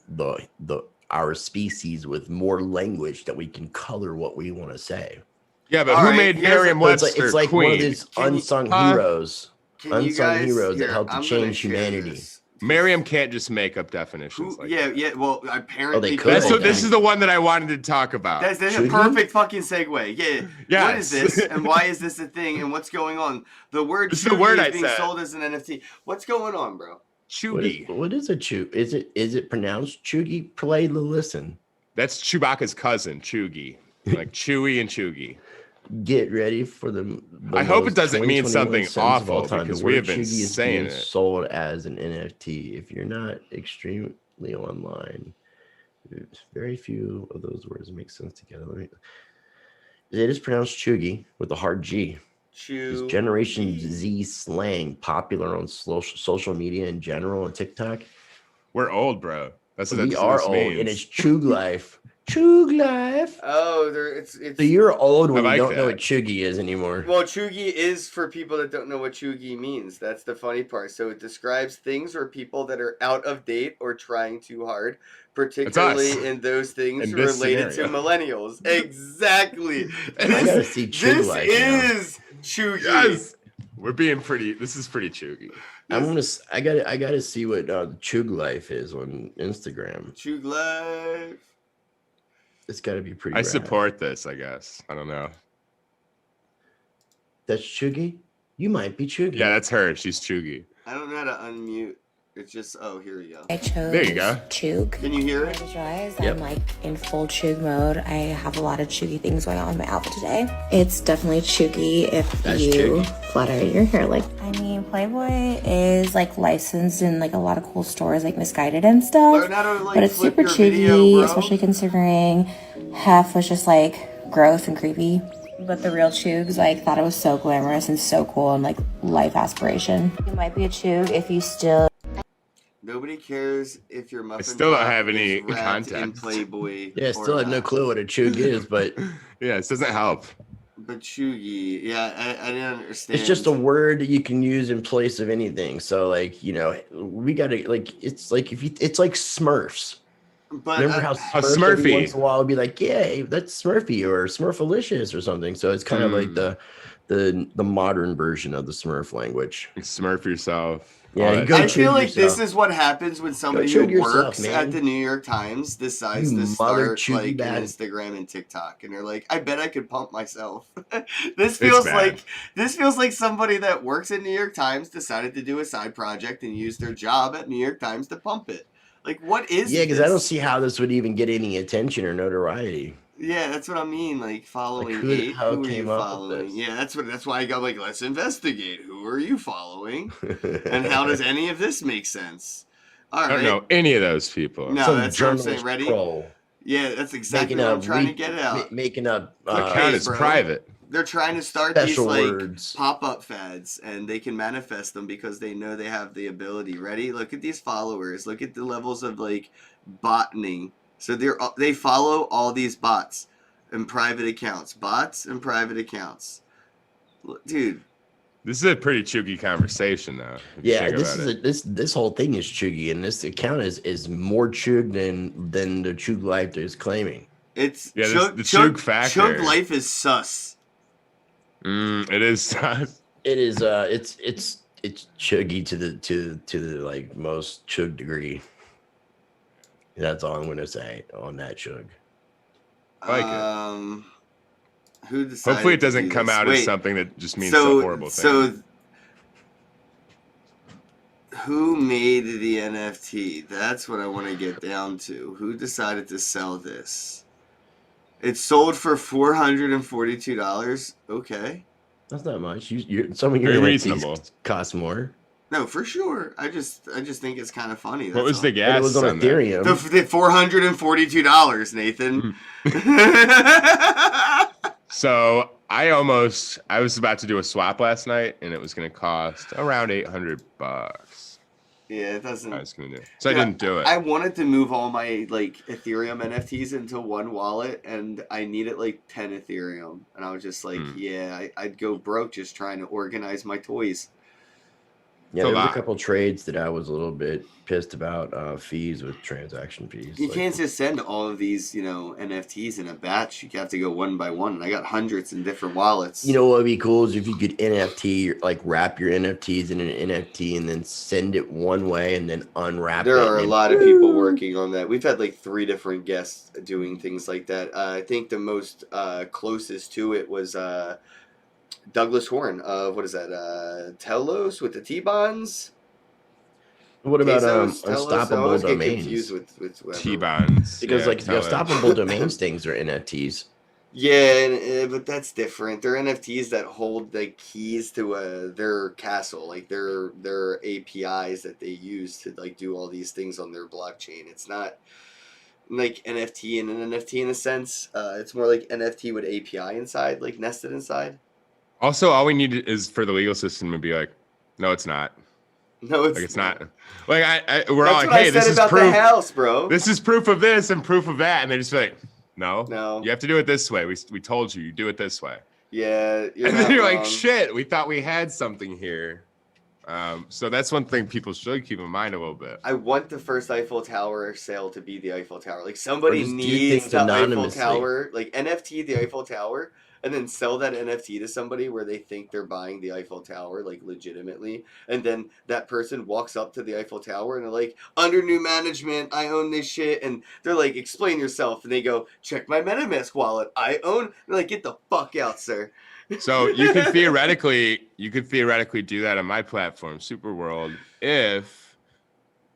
our species with more language that we can color what we want to say. Yeah, but All who right, made here's- Merriam-Webster It's like queen? one of these Can you- unsung Huh? heroes. Can you unsung guys, heroes that here, help to I'm gonna change share humanity. this. Merriam can't just make up definitions Who? like Yeah, that. yeah. Well, apparently, could. That's Okay. this is the one that I wanted to talk about. That's a Should perfect fucking segue. Yeah. Yes. What is this, and why is this a thing, and what's going on? The word This is the Chugi word is I being said. sold as an NFT. What's going on, bro? Chugi. What is a chew? Is it pronounced Chugi? Play the listen. That's Chewbacca's cousin, Chugi. Like Chewy and Chugi. Get ready for the I hope it most doesn't mean 2021 something sentence of all awful, time. because The we word have been Chugi is saying being it. sold as an NFT. If you're not extremely online, very few of those words make sense together. It is pronounced Chugi with a hard G. It's Generation Z slang popular on social media in general and TikTok. We're old, bro. That's what We this are old, means. and it's Chug Life. Chug Life. Oh, it's. So you're old when I like you don't know that. what Chugi is anymore. Well, Chugi is for people that don't know what Chugi means. That's the funny part. So it describes things or people that are out of date or trying too hard, particularly us. in those things In this related scenario. to millennials. Exactly. I gotta see Chug This Life now. is Chugi. Yes. We're being pretty. This is pretty Chugi. I gotta see what Chug Life is on Instagram. Chug Life. It's gotta be pretty. I rad. support this, I guess. I don't know. That's Chugi. You might be Chugi. Yeah, that's her. She's Chugi. I don't know how to unmute. It's just, oh, here we go. I chose There you go. Chug. Can you hear it? Visualize. Yep. I'm like in full Chug mode. I have a lot of Chuggy things going on with my outfit today. It's definitely Chuggy if That's you Chuggy. flutter your hair like. I mean, Playboy is like licensed in like a lot of cool stores like Misguided and stuff. Learn how to, like, but it's flip super your Chuggy, video, bro. especially considering Hef was just like gross and creepy. But the real Chugs like thought it was so glamorous and so cool and like life aspiration. You might be a Chug if you still. Nobody cares if your muffin still don't top have any is wrapped in context. Playboy. Yeah, I or still have no not. clue what a Chug is, but Yeah, this doesn't help. But Chugi, yeah, I didn't understand. it's just a word that you can use in place of anything. So like, we gotta like it's like it's like Smurfs. But Remember how How Smurfs every Smurfy. once in a while would be like, yeah, that's Smurfy or Smurfalicious or something. So it's kind of like the modern version of the Smurf language. Smurf yourself. Yeah, that you go I stuff. feel chug like this yourself. is what happens when somebody chug who yourself, works man. at the New York Times decides You to mother start chuggy like an bad. Instagram and TikTok, and they're like, "I bet I could pump myself." This It's feels bad. like somebody that works at New York Times decided to do a side project and use their job at New York Times to pump it. Like, what is Yeah, because I don't this? see how this would even get any attention or notoriety. Yeah, that's what I mean. Like Like, following who the eight. hell Who are you came up with following? this? Yeah, that's why I go like, let's investigate. Who are you following? And how does any of this make sense? All I don't right. know any of those people. No, Some that's what I'm saying. journalist Ready? troll Yeah, that's exactly making what up I'm trying to get out. making up Clickbait, Account is bro. private. They're trying to start these special like words. pop-up fads, and they can manifest them because they know they have the ability. Ready? Look at these followers. Look at the levels of like botting. So they follow all these bots and private accounts, bots and private accounts. Dude, This is a pretty chuggy conversation, though. if you Yeah, think this about is it. this whole thing is chuggy, and this account is more chug than the chug life is claiming. it's Yeah, chug, the chug, chug factor. chug life is sus. It is. It is it's chuggy to the like most chug degree. That's all I'm gonna say on that chug. I like it. Who decided? Hopefully, it to doesn't do come this? out Wait, as something that just means so a horrible thing. so who made the NFT? That's what I want to get down to. Who decided to sell this? It sold for $442. Okay. That's not much. Some of your Very NFTs reasonable. cost more. No, for sure. I just think it's kind of funny. What was the But gas? it was on on that? Ethereum. the $442, Nathan? So I was about to do a swap last night, and it was going to cost around $800. Yeah, it doesn't. I was going to do. So Yeah, I didn't do it. I wanted to move all my like Ethereum NFTs into one wallet, and I needed like 10 Ethereum, and I was just like, yeah, I'd go broke just trying to organize my toys. Yeah, It's a there was a lot. couple trades that I was a little bit pissed about fees with transaction fees. You Like, can't just send all of these, NFTs in a batch. You have to go one by one, and I got hundreds in different wallets. You know what would be cool is if you could NFT, like wrap your NFTs in an NFT and then send it one way and then unwrap it. There are a and- lot of people working on that. We've had like 3 different guests doing things like that. I think the most closest to it was Douglas Horn of Telos with the T-bonds. What about Telos? I unstoppable always get domains? confused with whoever. T-bonds. Because yeah, like the tell us. unstoppable domains things are NFTs. Yeah, but that's different. They're NFTs that hold the keys to their castle, like their APIs that they use to like do all these things on their blockchain. It's not like NFT and an NFT in a sense. It's more like NFT with API inside, like nested inside. Also, all we need is for the legal system to be like, no, it's not. No, Like it's not. Like we're That's all like, what I hey, said this is about proof. the house, bro. This is proof of this and proof of that, and they just be like, no, No. you have to do it this way. We told you, you do it this way. Yeah, you're And not then you're like, wrong. shit, we thought we had something here. So that's one thing people should keep in mind a little bit. I want the first Eiffel Tower sale to be the Eiffel Tower. Like somebody just do needs things the Eiffel anonymously. Tower, like NFT the Eiffel Tower, and then sell that NFT to somebody where they think they're buying the Eiffel Tower, like legitimately. And then that person walks up to the Eiffel Tower and they're like, under new management, I own this shit. And they're like, explain yourself. And they go, check my MetaMask wallet. I own. And they're like, get the fuck out, sir. So you could theoretically do that on my platform, Superworld, if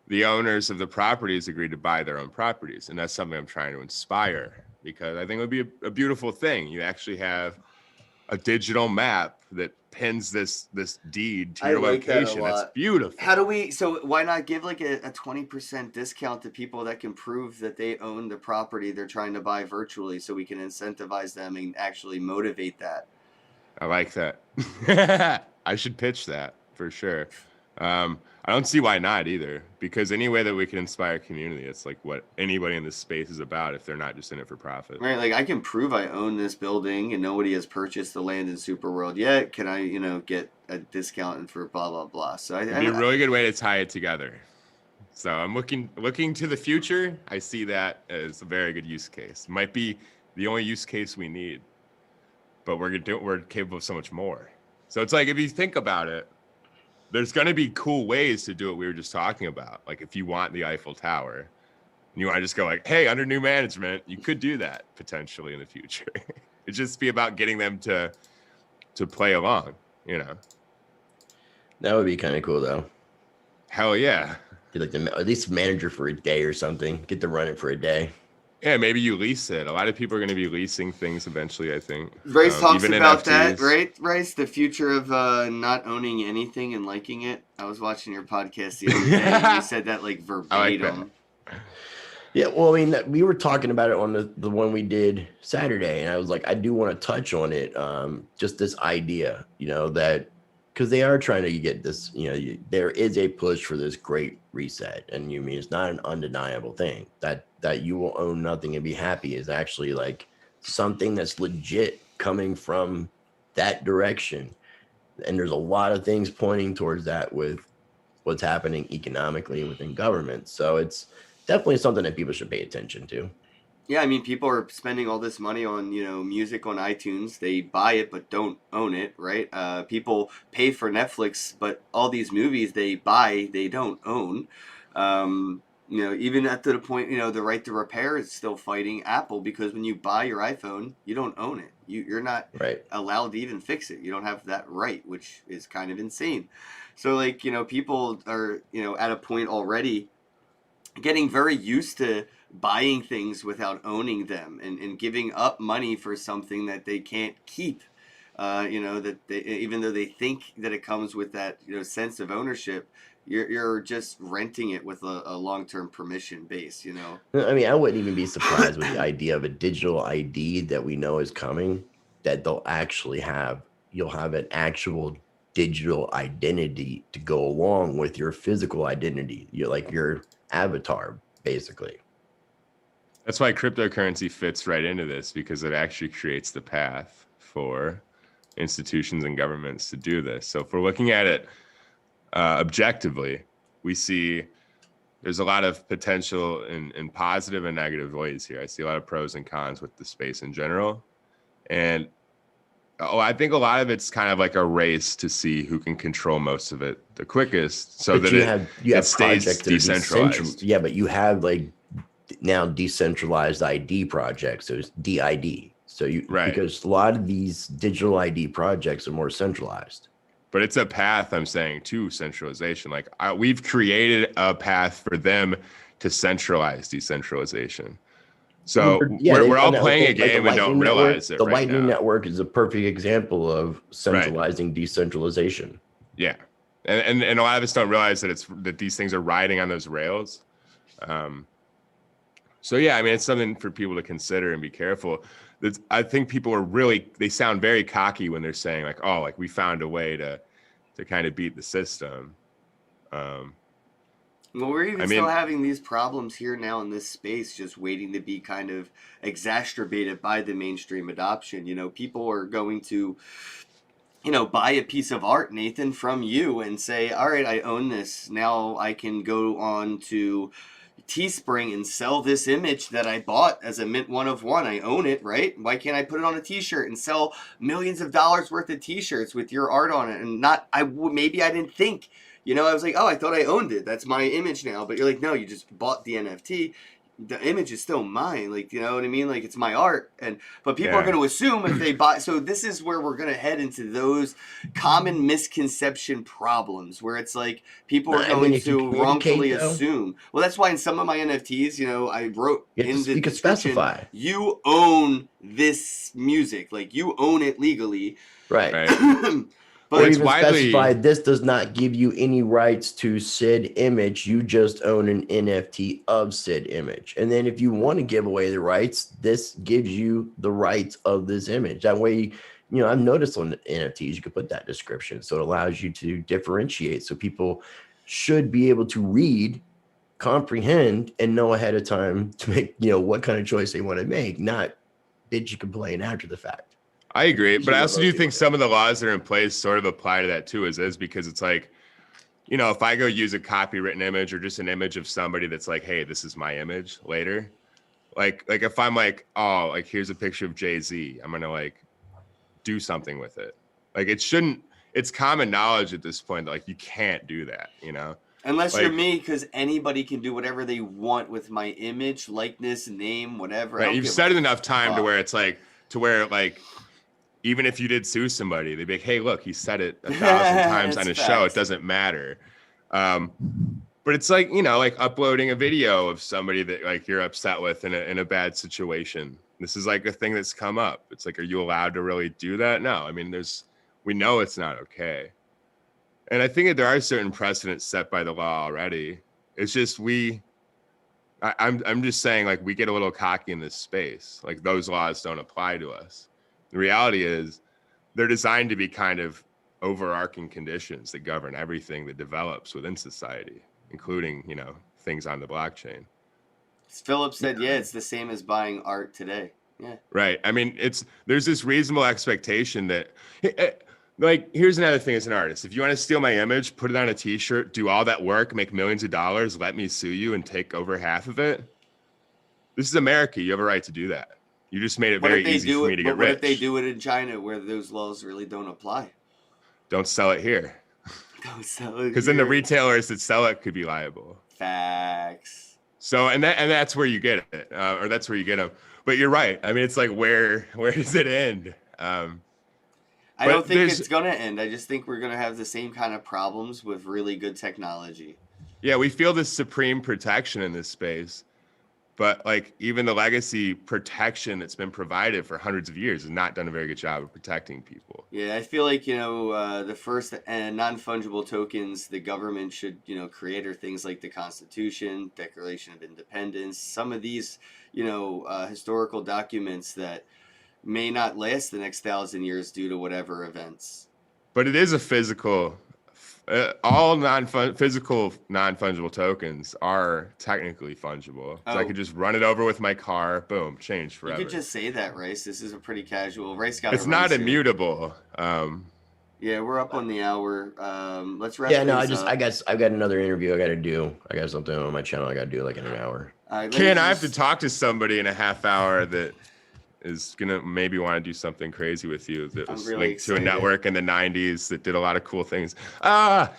the owners of the properties agree to buy their own properties. And that's something I'm trying to inspire, because I think it would be a beautiful thing. You actually have a digital map that pins this deed to I your like that a location. That's lot. beautiful. How do we, so why not give like a 20% discount to people that can prove that they own the property they're trying to buy virtually, so we can incentivize them and actually motivate that? I like that. I should pitch that for sure. I don't see why not either, because any way that we can inspire community, it's like what anybody in this space is about if they're not just in it for profit. Right, like I can prove I own this building and nobody has purchased the land in Superworld yet. Can I, get a discount for blah blah blah? So It'd be a really good way to tie it together. So I'm looking to the future. I see that as a very good use case. Might be the only use case we need, but we're capable of so much more. So it's like, if you think about it, there's going to be cool ways to do what we were just talking about. Like if you want the Eiffel Tower and you want to just go like, hey, under new management, you could do that potentially in the future. It'd just be about getting them to play along, you know? That would be kind of cool though. Hell yeah. Be like at least manager for a day or something. Get to run it for a day. Yeah, maybe you lease it. A lot of people are going to be leasing things eventually, I think. Rice talks even about NFTs. that, right? Rice, the future of not owning anything and liking it. I was watching your podcast the other day, and you said that like verbatim. Yeah, well, I mean, we were talking about it on the one we did Saturday, and I was like, I do want to touch on it. Just this idea, you know, that because they are trying to get this, you know, there is a push for this great reset, and you mean it's not an undeniable thing that you will own nothing and be happy is actually like something that's legit coming from that direction. And there's a lot of things pointing towards that with what's happening economically within government. So it's definitely something that people should pay attention to. Yeah, I mean, people are spending all this money on, you know, music on iTunes. They buy it but don't own it, right? People pay for Netflix, but all these movies they buy, they don't own. You know, even at to the point, you know, the right to repair is still fighting Apple because when you buy your iPhone, you don't own it. You're not allowed to even fix it. You don't have that right, which is kind of insane. So, like, you know, people are, you know, at a point already getting very used to buying things without owning them and giving up money for something that they can't keep. You know, that they, even though they think that it comes with that, you know, sense of ownership, you're just renting it with a long-term permission base, you know? I mean, I wouldn't even be surprised with the idea of a digital ID that we know is coming, that they'll actually have, you'll have an actual digital identity to go along with your physical identity. You're like your avatar, basically. That's why cryptocurrency fits right into this, because it actually creates the path for institutions and governments to do this. So if we're looking at it objectively, we see there's a lot of potential in positive and negative ways here. I see a lot of pros and cons with the space in general. And I think a lot of it's kind of like a race to see who can control most of it the quickest, so but that you have stays projects that are decentralized. Yeah, but you have like now decentralized ID projects. So it's DID. So you because a lot of these digital ID projects are more centralized. But it's a path, I'm saying, to centralization. Like we've created a path for them to centralize decentralization. So we're all playing a game and don't realize it. The Lightning Network is a perfect example of centralizing decentralization. Yeah, and a lot of us don't realize that these things are riding on those rails. So yeah, I mean, it's something for people to consider and be careful. I think people are they sound very cocky when they're saying like, oh, like we found a way to kind of beat the system. Well, we're even still having these problems here now in this space, just waiting to be kind of exacerbated by the mainstream adoption. You know, people are going to, you know, buy a piece of art, Nathan, from you and say, all right, I own this. Now I can go on to Teespring and sell this image that I bought as a mint one of one. I own it, right? Why can't I put it on a t-shirt and sell millions of dollars worth of t-shirts with your art on it? And maybe I didn't think, you know, I was like, oh, I thought I owned it. That's my image now. But you're like, no, you just bought the NFT. The image is still mine. Like, you know what I mean? Like, it's my art. But people are going to assume if they buy. So this is where we're going to head into those common misconception problems where it's like people are going to wrongfully assume. Well, that's why in some of my NFTs, you know, I wrote in the description, specify you own this music. Like, you own it legally. Right. But or even specify this does not give you any rights to said image. You just own an NFT of said image. And then if you want to give away the rights, this gives you the rights of this image. That way, you know, I've noticed on NFTs, you can put that description. So it allows you to differentiate. So people should be able to read, comprehend, and know ahead of time to make, you know, what kind of choice they want to make, not bitch you complain after the fact. I agree, but I also do think some of the laws that are in place sort of apply to that too, as is, because it's like, you know, if I go use a copywritten image or just an image of somebody that's like, hey, this is my image later, like if I'm like, oh, like here's a picture of Jay-Z, I'm gonna like do something with it. Like it shouldn't it's common knowledge at this point that like you can't do that, you know. Unless you're Like- me, because anybody can do whatever they want with my image, likeness, name, whatever. I Right, don't you've give said a it enough time to fuck. where it's like even if you did sue somebody, they'd be like, hey, look, he said it 1,000 times on It's his show. It facts. doesn't matter. But it's like, you know, like uploading a video of somebody that like you're upset with in a bad situation. This is like a thing that's come up. It's like, are you allowed to really do that? No. I mean, we know it's not okay. And I think that there are certain precedents set by the law already. It's just I'm just saying, like, we get a little cocky in this space. Like, those laws don't apply to us. The reality is they're designed to be kind of overarching conditions that govern everything that develops within society, including, you know, things on the blockchain. Philip said, yeah, it's the same as buying art today. Yeah. Right. I mean, there's this reasonable expectation that, like, here's another thing as an artist. If you want to steal my image, put it on a t-shirt, do all that work, make millions of dollars, let me sue you and take over half of it. This is America. You have a right to do that. You just made it very easy for me to get What rich. if they do it in China where those laws really don't apply? Don't sell it here. Don't sell it Because then the here. retailers that sell it could be liable. Facts. So, and that's where you get it, or that's where you get them. But you're right. I mean, it's like, where does it end? I But don't think there's- it's going to end. I just think we're going to have the same kind of problems with really good technology. Yeah, we feel this supreme protection in this space, but like even the legacy protection that's been provided for hundreds of years has not done a very good job of protecting people. Yeah, I feel like, the first non-fungible tokens the government should, create are things like the Constitution, Declaration of Independence, some of these, historical documents that may not last the next 1,000 years due to whatever events. But it is a physical. All physical non-fungible tokens are technically fungible. So I Oh. could just run it over with my car, boom, change You forever. could just say that, Rice. This is a pretty casual. Rice got It's not immutable. Yeah, we're up on the hour. Let's wrap Yeah, no, things up. I've got another interview I got to do. I got something on my channel I got to do like in an hour. All right, let me Ken, I have to just- talk to somebody in a half hour that is gonna maybe want to do something crazy with you that I'm was really linked to a excited. network in the 90s that did a lot of cool things. I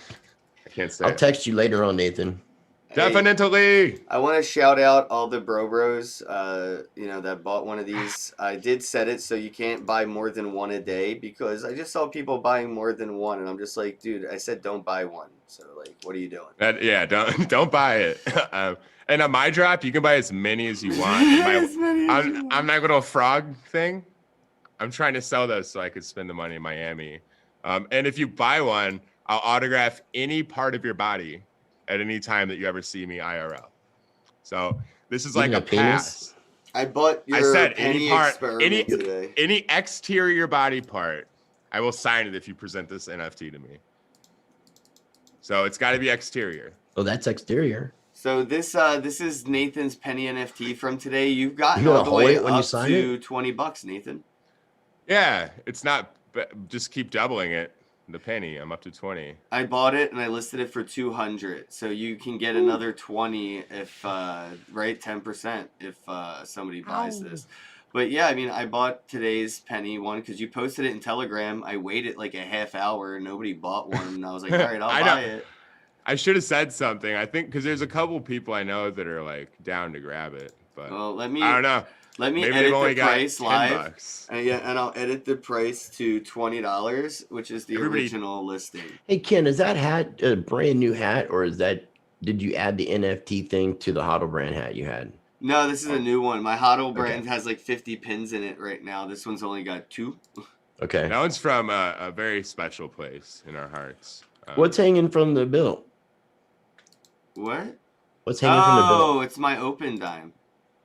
can't say I'll it. text you later on, Nathan. Hey, Definitely. I want to shout out all the bros, that bought one of these. I did set it so you can't buy more than one a day because I just saw people buying more than one, and I'm just like, dude, I said don't buy one. So like, what are you doing? Don't buy it. And on my drop, you can buy as many as you want. On my little frog thing, I'm trying to sell those so I could spend the money in Miami. And if you buy one, I'll autograph any part of your body at any time that you ever see me IRL. So this is like Even a a penis? pass. I bought I your said penny any part, experiment today. any exterior body part, I will sign it if you present this NFT to me. So it's got to be exterior. Oh, that's exterior. So this is Nathan's penny NFT from today. You've gotten You gotta all the hold way it when you up sign to $20, Nathan. Yeah, it's not. Just keep doubling it. The penny. I'm up to 20. I bought it and I listed it for 200. So you can get another 20 if 10% if somebody buys this. But yeah, I mean, I bought today's penny one because you posted it in Telegram. I waited like a half hour and nobody bought one, and I was like, all right, I'll I buy know. it. I should have said something. I think because there's a couple people I know that are like down to grab it, but Well, let me I don't know. Maybe Maybe edit they've only the got price $10. live. And I'll edit the price to $20, which is the Everybody- original listing. Hey, Ken, is that hat a brand new hat or did you add the NFT thing to the HODL brand hat you had? No, this is Oh. a new one. My HODL brand has like 50 pins in it right now. This one's only got 2. Okay. That one's from a very special place in our hearts. What's hanging from the bill? What? What's hanging from the bill? Oh, it's my open dime.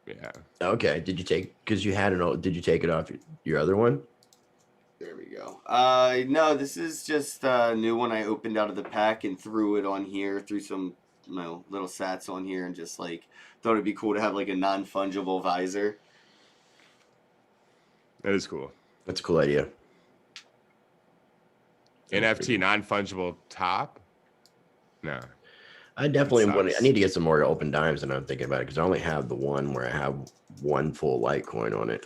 Yeah. Okay. Did you take because you had it? Did you take it off your other one? There we go. No, this is just a new one I opened out of the pack and threw it on here, threw some little sats on here, and just like thought it'd be cool to have like a non-fungible visor. That is cool. That's a cool idea. NFT non-fungible top? No. I definitely want. Sucks. I need to get some more open dimes, and I'm thinking about it because I only have the one where I have one full Litecoin on it.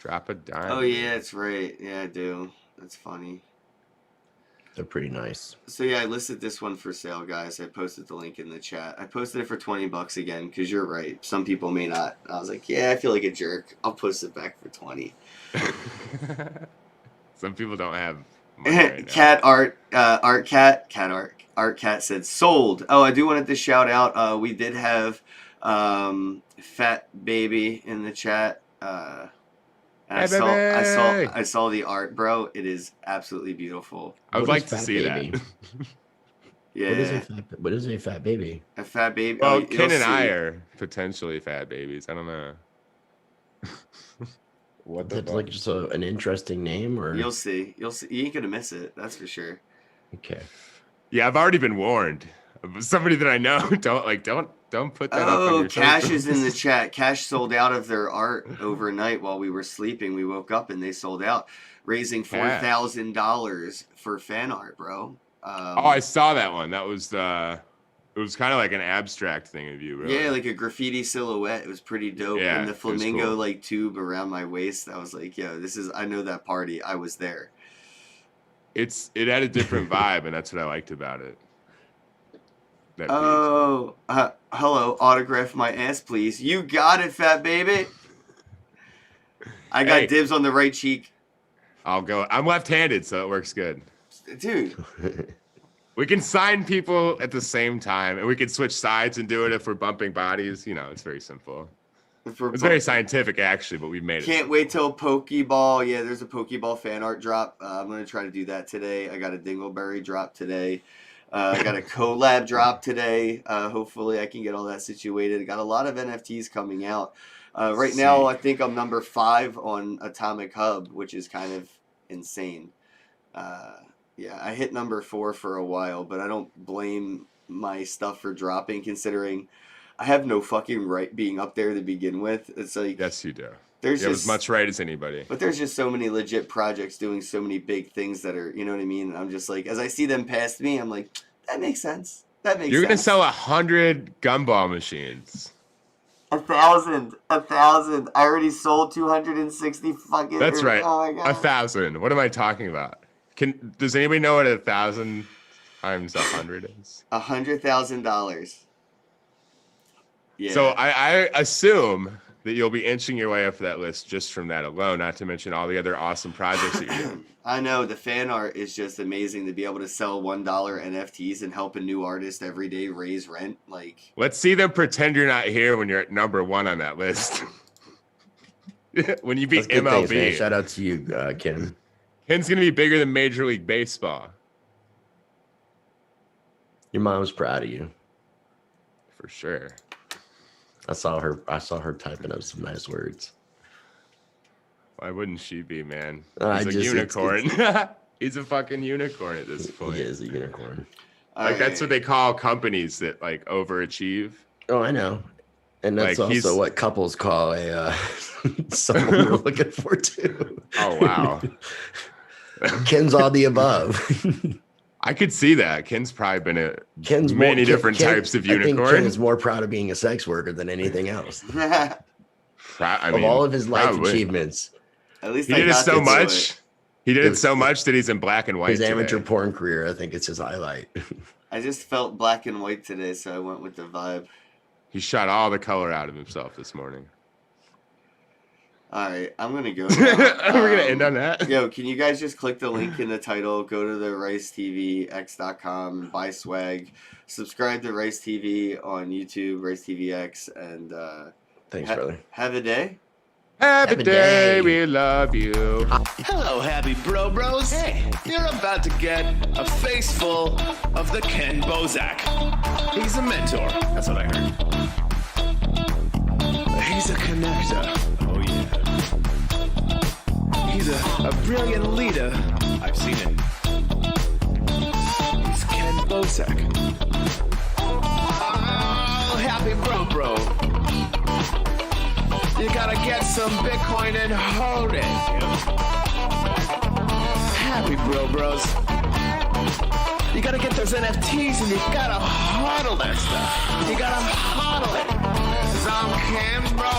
Drop a dime. Oh yeah, that's right. Yeah, I do. That's funny. They're pretty nice. So yeah, I listed this one for sale, guys. I posted the link in the chat. I posted it for $20 again because you're right. Some people may not. I was like, yeah, I feel like a jerk. I'll post it back for 20. Some people don't have money right now. Cat art, art cat said sold. Oh, I do wanted to shout out. We did have Fat Baby in the chat. And I saw the art, bro. It is absolutely beautiful. I would What like is to Fat see Baby? that. Yeah, What is a fat baby? a fat baby. Well, you'll Ken and I see. are potentially fat babies. I don't know. What the That's fuck? like just an interesting name, or You'll see. You'll see. You ain't gonna miss it. That's for sure. okay. Yeah, I've already been warned. Somebody that I know don't put that up on Oh, your Cash socials. is in the chat. Cash sold out of their art overnight while we were sleeping. We woke up and they sold out, raising $4,000 for fan art, bro. Oh, I saw that one. That was it was kind of like an abstract thing of you, really. Yeah, like a graffiti silhouette. It was pretty dope. Yeah, and the it was flamingo cool. like tube around my waist. I was like, yo, I know that party. I was there. It had a different vibe, and that's what I liked about it. That piece. Oh, hello. Autograph my ass, please. You got it, fat baby. I got Hey. dibs on the right cheek. I'll go. I'm left-handed, so it works good. Dude, We can sign people at the same time, and we can switch sides and do it if we're bumping bodies. You know, it's very simple. It's very scientific, actually, but we made it. Can't wait till Pokeball. Yeah, there's a Pokeball fan art drop. I'm going to try to do that today. I got a Dingleberry drop today. I got a collab drop today. Hopefully I can get all that situated. I got a lot of NFTs coming out. Right now, I think I'm number 5 on Atomic Hub, which is kind of insane. Yeah, I hit number 4 for a while, but I don't blame my stuff for dropping, considering I have no fucking right being up there to begin with. It's like, Yes, you do. there's You have just as much right as anybody. but there's just so many legit projects doing so many big things that are, you know what I mean? And I'm just like, as I see them past me, I'm like, that makes sense. That makes You're sense. gonna sell 100 gumball machines. 1,000. I already sold 260 fucking. That's right. Oh my god. 1,000. What am I talking about? Does anybody know what 1,000 times 100 is? $100,000. Yeah. So I assume that you'll be inching your way up that list just from that alone, not to mention all the other awesome projects that you're doing. I know the fan art is just amazing to be able to sell $1 NFTs and help a new artist every day raise rent. Like, Let's see them pretend you're not here when you're at number 1 on that list. When you beat That's good things, man. MLB, Shout out to you, Ken. Ken's gonna be bigger than Major League Baseball Your mom's proud of you. for sure. I saw her typing up some nice words. Why wouldn't she be, man? I He's a just- unicorn. He's a fucking unicorn at this He point. is a unicorn. Like that's what they call companies that like overachieve. Oh, I know. And that's Like, he's- also what couples call a someone we're looking for too. Oh wow. Ken's all the above. I could see that. Ken's probably been a Ken's many more, different Ken, types of I think unicorn. Ken is more proud of being a sex worker than anything else. I I Of mean, all of his life probably. achievements, At least He I did it got so to do much. it. He did it His- so much that he's in black and white. his amateur today. porn career, I think it's his highlight. I just felt black and white today, so I went with the vibe. He shot all the color out of himself this morning. All right, I'm gonna go. We're now. gonna end on that. Yo, can you guys just click the link in the title, go to the RiceTVX.com, buy swag, subscribe to Rice TV on YouTube, Rice TV X, and Thanks, brother. have a day. Have a a day. day. We love you. Hello, happy bro bros. Hey, you're about to get a face full of the Ken Bozak. He's a mentor. That's what I heard. He's a connector. Oh yeah. He's a brilliant leader. I've seen it. He's Ken Bozak. Oh, happy bro. You gotta get some Bitcoin and hold it. Happy bros. You gotta get those NFTs and you gotta hodl that stuff. You gotta hodl it. Some Ken bro.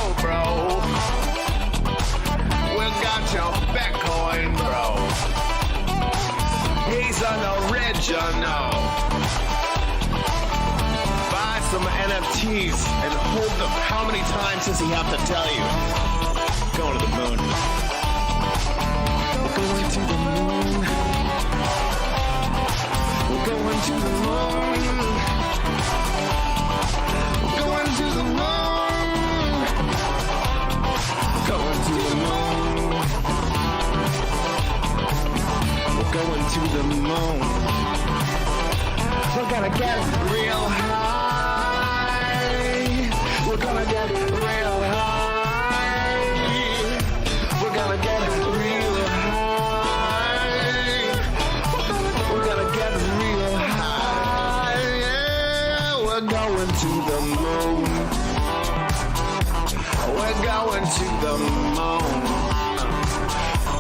We got your Bitcoin, bro. He's on the you know. Buy some NFTs and hold them. How many times does he have to tell you? Going to the moon. We're going to the moon. We're going to the moon. We're going to the moon. Going to the moon. We're going to the moon. We're gonna get real high. We're gonna get real high. We're gonna get real high. We're gonna get real high. Yeah, we're going to the moon. We're going to the moon.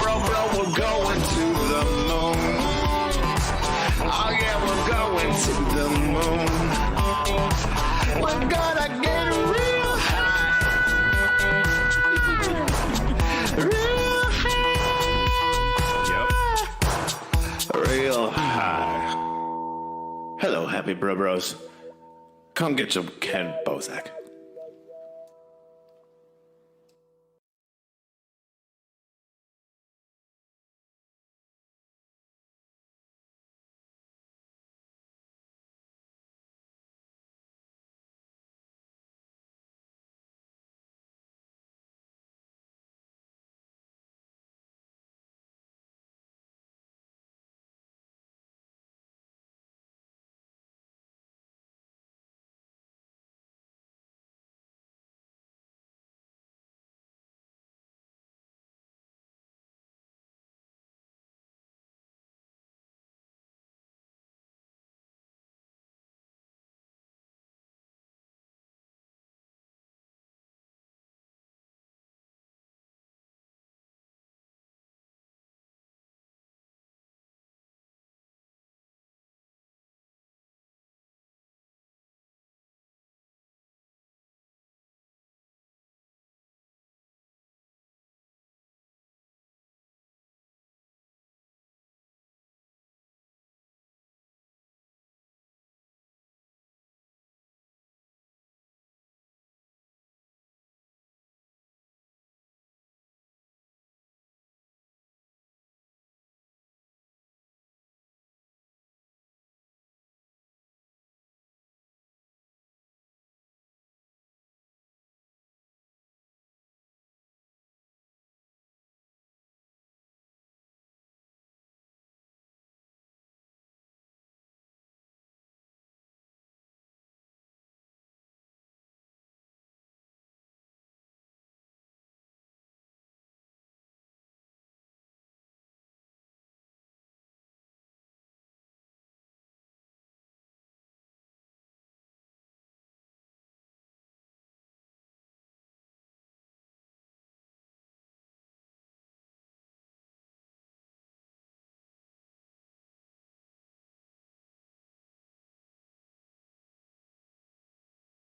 Bro, we're going to the moon. Oh yeah, we're going to the moon. We're gonna get real high. Real high. Real high. Hello, happy bros. Come get some Ken Bozak.